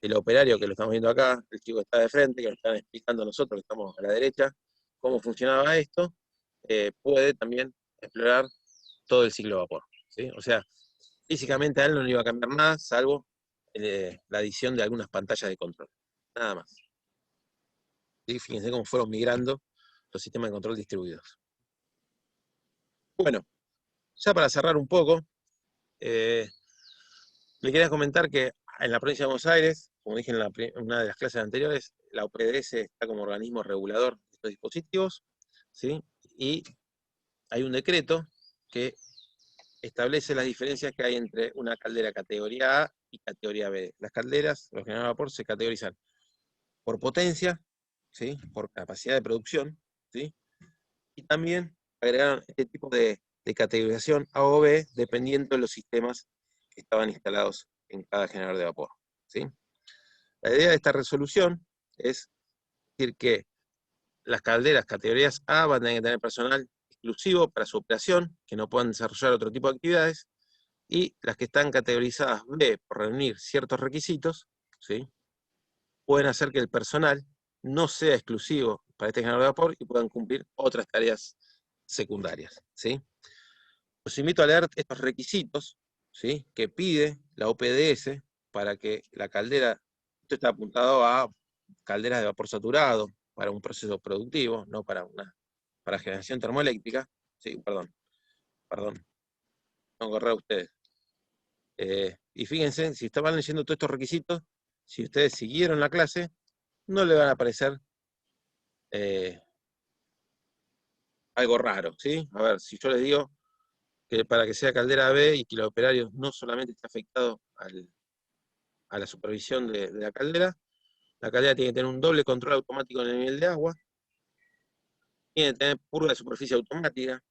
el operario, que lo estamos viendo acá, el chico que está de frente, que nos están explicando a nosotros que estamos a la derecha, cómo funcionaba esto, puede también explorar todo el ciclo de vapor, ¿sí? O sea, físicamente a él no le iba a cambiar nada, salvo la adición de algunas pantallas de control, nada más. ¿Sí? Fíjense cómo fueron migrando los sistemas de control distribuidos. Bueno, ya para cerrar un poco, le quería comentar que en la provincia de Buenos Aires, como dije en una de las clases anteriores, la OPDS está como organismo regulador de estos dispositivos, ¿sí? Y hay un decreto que establece las diferencias que hay entre una caldera categoría A y categoría B. Las calderas, los generadores de vapor, se categorizan por potencia, ¿sí? Por capacidad de producción, ¿sí? Y también agregaron este tipo de categorización A o B dependiendo de los sistemas que estaban instalados en cada generador de vapor, ¿sí? La idea de esta resolución es decir que las calderas categorías A van a tener que tener personal exclusivo para su operación, que no puedan desarrollar otro tipo de actividades, y las que están categorizadas B por reunir ciertos requisitos, ¿sí? Pueden hacer que el personal no sea exclusivo para este generador de vapor y puedan cumplir otras tareas secundarias, ¿sí? Los invito a leer estos requisitos, ¿sí? Que pide la OPDS para que la caldera, esto está apuntado a calderas de vapor saturado para un proceso productivo, no para generación termoeléctrica. Sí, perdón, no correr a ustedes. Y fíjense, si estaban leyendo todos estos requisitos, si ustedes siguieron la clase, no le van a aparecer algo raro, ¿sí? A ver, si yo les digo que para que sea caldera B y que los operarios no solamente esté afectado a la supervisión de la caldera tiene que tener un doble control automático en el nivel de agua, tiene que tener purga de superficie automática,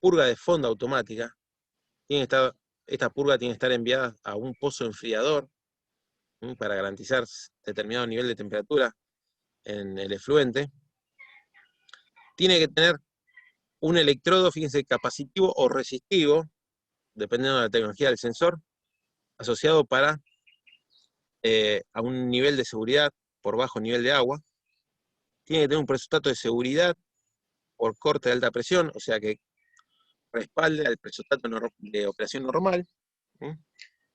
purga de fondo automática, esta purga tiene que estar enviada a un pozo enfriador, para garantizar determinado nivel de temperatura en el efluente, tiene que tener un electrodo, fíjense, capacitivo o resistivo, dependiendo de la tecnología del sensor, asociado a un nivel de seguridad por bajo nivel de agua. Tiene que tener un presostato de seguridad por corte de alta presión, o sea que respalde al presostato de operación normal.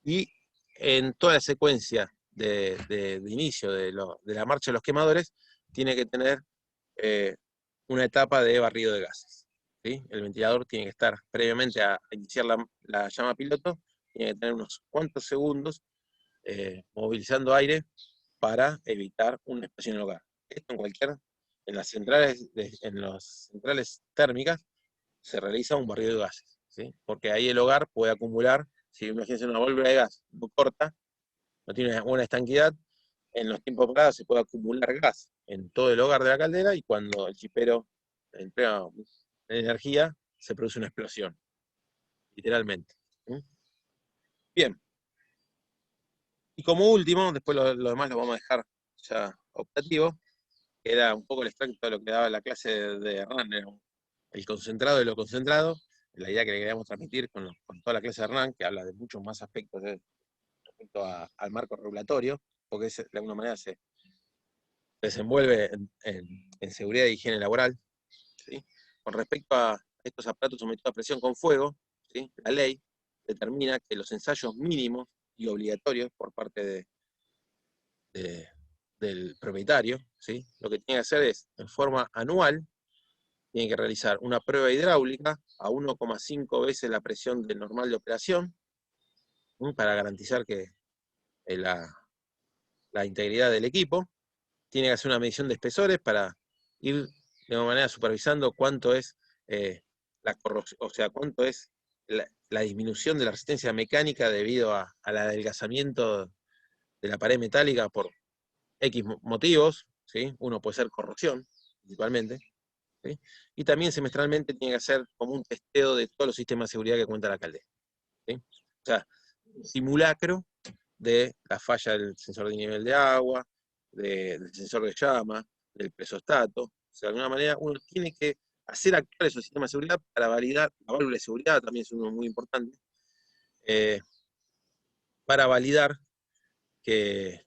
Y en toda la secuencia de inicio de la marcha de los quemadores, tiene que tener una etapa de barrido de gases. ¿Sí? El ventilador tiene que estar previamente a iniciar la llama piloto, tiene que tener unos cuantos segundos movilizando aire para evitar una explosión en el hogar. Esto en las centrales térmicas se realiza un barrido de gases, ¿sí? Porque ahí el hogar puede acumular, si imagínense una válvula de gas muy corta, no tiene una buena estanquidad, en los tiempos parados se puede acumular gas en todo el hogar de la caldera y cuando el chipero entrega energía, se produce una explosión, literalmente. Bien. Y como último, después lo demás lo vamos a dejar ya optativo, que era un poco el extracto de lo que daba la clase de Hernán, era el concentrado de lo concentrado, la idea que le queríamos transmitir con toda la clase de Hernán, que habla de muchos más aspectos respecto al marco regulatorio, porque de alguna manera se desenvuelve en seguridad e higiene laboral. ¿Sí? Con respecto a estos aparatos sometidos a presión con fuego, ¿sí? La ley determina que los ensayos mínimos y obligatorios por parte del propietario, ¿sí? Lo que tiene que hacer es, en forma anual, tiene que realizar una prueba hidráulica a 1,5 veces la presión normal de operación, para garantizar que la integridad del equipo. Tiene que hacer una medición de espesores para ir de alguna manera supervisando cuánto es la corrosión, o sea, cuánto es la disminución de la resistencia mecánica debido al adelgazamiento de la pared metálica por X motivos, ¿sí? Uno puede ser corrosión, principalmente, ¿sí? Y también semestralmente tiene que hacer como un testeo de todos los sistemas de seguridad que cuenta la caldera, ¿sí? O sea, un simulacro de la falla del sensor de nivel de agua, del sensor de llama, del presostato. O sea, de alguna manera uno tiene que hacer actuar esos sistemas de seguridad para validar, la válvula de seguridad también es uno muy importante, para validar que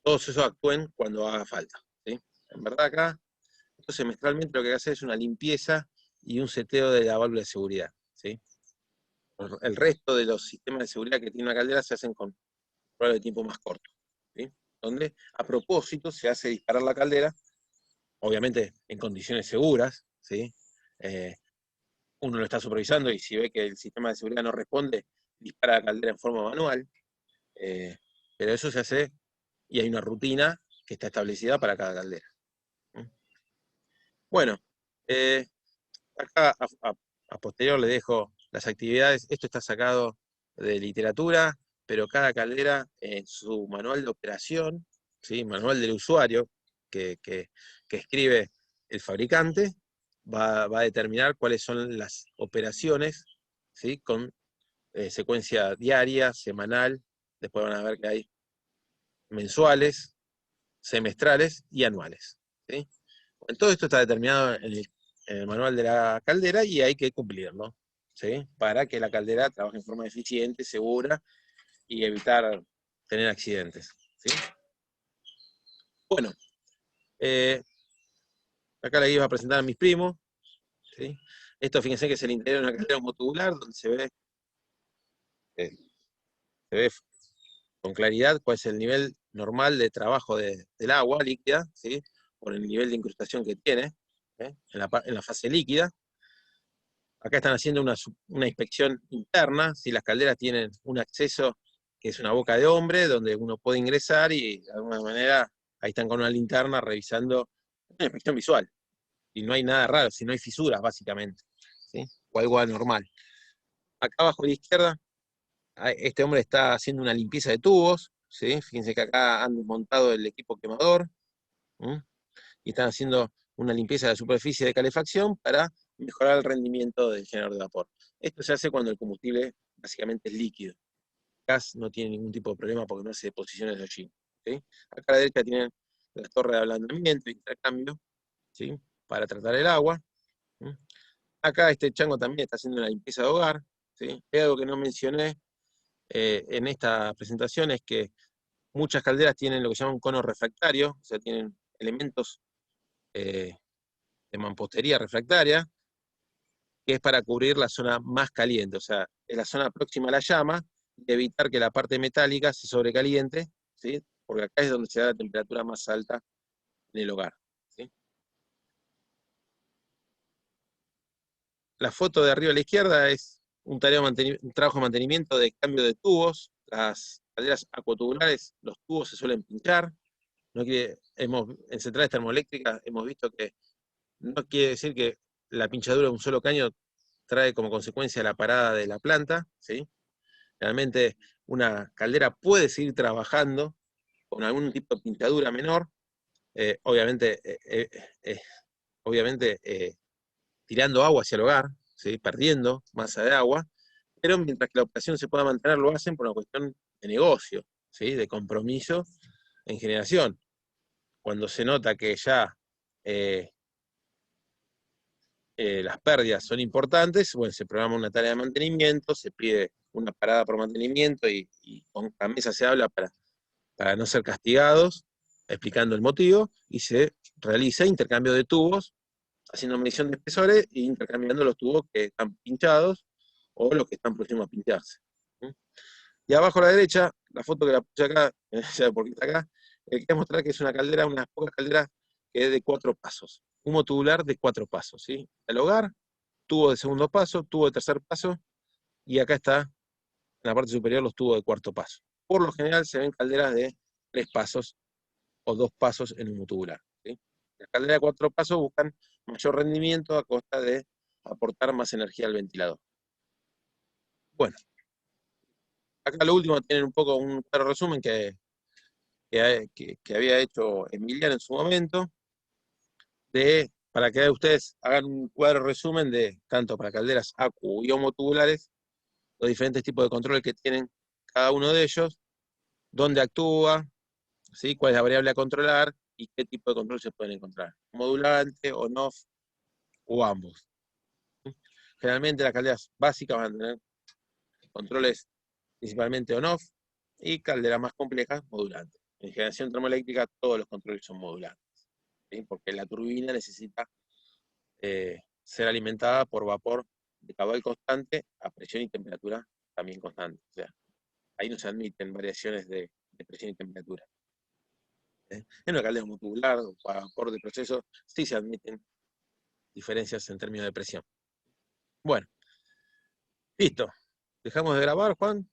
todos esos actúen cuando haga falta, ¿sí? En verdad acá, entonces semestralmente lo que hay que hacer es una limpieza y un seteo de la válvula de seguridad, ¿sí? El resto de los sistemas de seguridad que tiene una caldera se hacen con pruebas de tiempo más corto, ¿sí? Donde a propósito se hace disparar la caldera, obviamente en condiciones seguras, ¿sí? Uno lo está supervisando y si ve que el sistema de seguridad no responde, dispara la caldera en forma manual, pero eso se hace y hay una rutina que está establecida para cada caldera. Bueno, acá a posterior le dejo las actividades. Esto está sacado de literatura, pero cada caldera en su manual de operación, ¿sí? Manual del usuario que escribe el fabricante, va a determinar cuáles son las operaciones, ¿sí? Con secuencia diaria, semanal, después van a ver que hay mensuales, semestrales y anuales, ¿sí? Bueno, todo esto está determinado en el manual de la caldera y hay que cumplirlo, ¿sí? Para que la caldera trabaje en forma eficiente, segura y evitar tener accidentes, ¿sí? Bueno, acá les iba a presentar a mis primos, ¿sí? Esto fíjense que es el interior de una caldera motubular donde se ve con claridad cuál es el nivel normal de trabajo del agua líquida, ¿sí? Por el nivel de incrustación que tiene, en la fase líquida. Acá están haciendo una inspección interna, si las calderas tienen un acceso que es una boca de hombre, donde uno puede ingresar y de alguna manera ahí están con una linterna revisando una inspección visual. Y no hay nada raro, si no hay fisuras básicamente, ¿sí? O algo anormal. Acá abajo a la izquierda, este hombre está haciendo una limpieza de tubos, ¿sí? Fíjense que acá han desmontado el equipo quemador, ¿sí? Y están haciendo una limpieza de la superficie de calefacción para mejorar el rendimiento del generador de vapor. Esto se hace cuando el combustible básicamente es líquido. gas no tiene ningún tipo de problema porque no hace posiciones de hollín. ¿Sí? Acá a la derecha tienen las torres de ablandamiento, intercambio, ¿sí? Para tratar el agua. ¿Sí? Acá este chango también está haciendo una limpieza de hogar. ¿Sí? Hay algo que no mencioné en esta presentación, es que muchas calderas tienen lo que se llama un cono refractario, o sea, tienen elementos de mampostería refractaria, que es para cubrir la zona más caliente, o sea, es la zona próxima a la llama, y evitar que la parte metálica se sobrecaliente, ¿sí? Porque acá es donde se da la temperatura más alta en el hogar. ¿Sí? La foto de arriba a la izquierda es un trabajo de mantenimiento de cambio de tubos. Las calderas acuatubulares, los tubos se suelen pinchar. En centrales termoeléctricas hemos visto que no quiere decir que la pinchadura de un solo caño trae como consecuencia la parada de la planta, ¿sí? Realmente una caldera puede seguir trabajando con algún tipo de pinchadura menor, obviamente tirando agua hacia el hogar, ¿sí? Perdiendo masa de agua, pero mientras que la operación se pueda mantener, lo hacen por una cuestión de negocio, ¿sí? De compromiso en generación. Cuando se nota que ya las pérdidas son importantes, bueno, se programa una tarea de mantenimiento, se pide una parada por mantenimiento y con la mesa se habla para no ser castigados, explicando el motivo, y se realiza intercambio de tubos, haciendo medición de espesores e intercambiando los tubos que están pinchados o los que están próximos a pincharse. Y abajo a la derecha, la foto que la puse acá, ya porque está acá, quería mostrar que es una caldera, unas pocas calderas que es de 4 pasos. Humo tubular de 4 pasos, ¿sí? El hogar, tubo de segundo paso, tubo de tercer paso, y acá está, en la parte superior, los tubos de cuarto paso. Por lo general se ven calderas de 3 pasos o 2 pasos en humo tubular. ¿Sí? Las calderas de 4 pasos buscan mayor rendimiento a costa de aportar más energía al ventilador. Bueno, acá lo último tienen un poco un claro resumen que había hecho Emiliano en su momento, para que ustedes hagan un cuadro resumen de tanto para calderas acu y homotubulares, los diferentes tipos de control que tienen cada uno de ellos, dónde actúa, ¿sí? Cuál es la variable a controlar y qué tipo de control se pueden encontrar, modulante, on-off o ambos. Generalmente las calderas básicas van a tener controles principalmente on-off y calderas más complejas modulantes. En generación termoeléctrica todos los controles son modulantes, ¿sí? Porque la turbina necesita ser alimentada por vapor de caudal constante a presión y temperatura también constante. O sea, ahí no se admiten variaciones de presión y temperatura. En una caldera motubular o vapor de proceso sí se admiten diferencias en términos de presión. Bueno, listo. ¿Dejamos de grabar, Juan?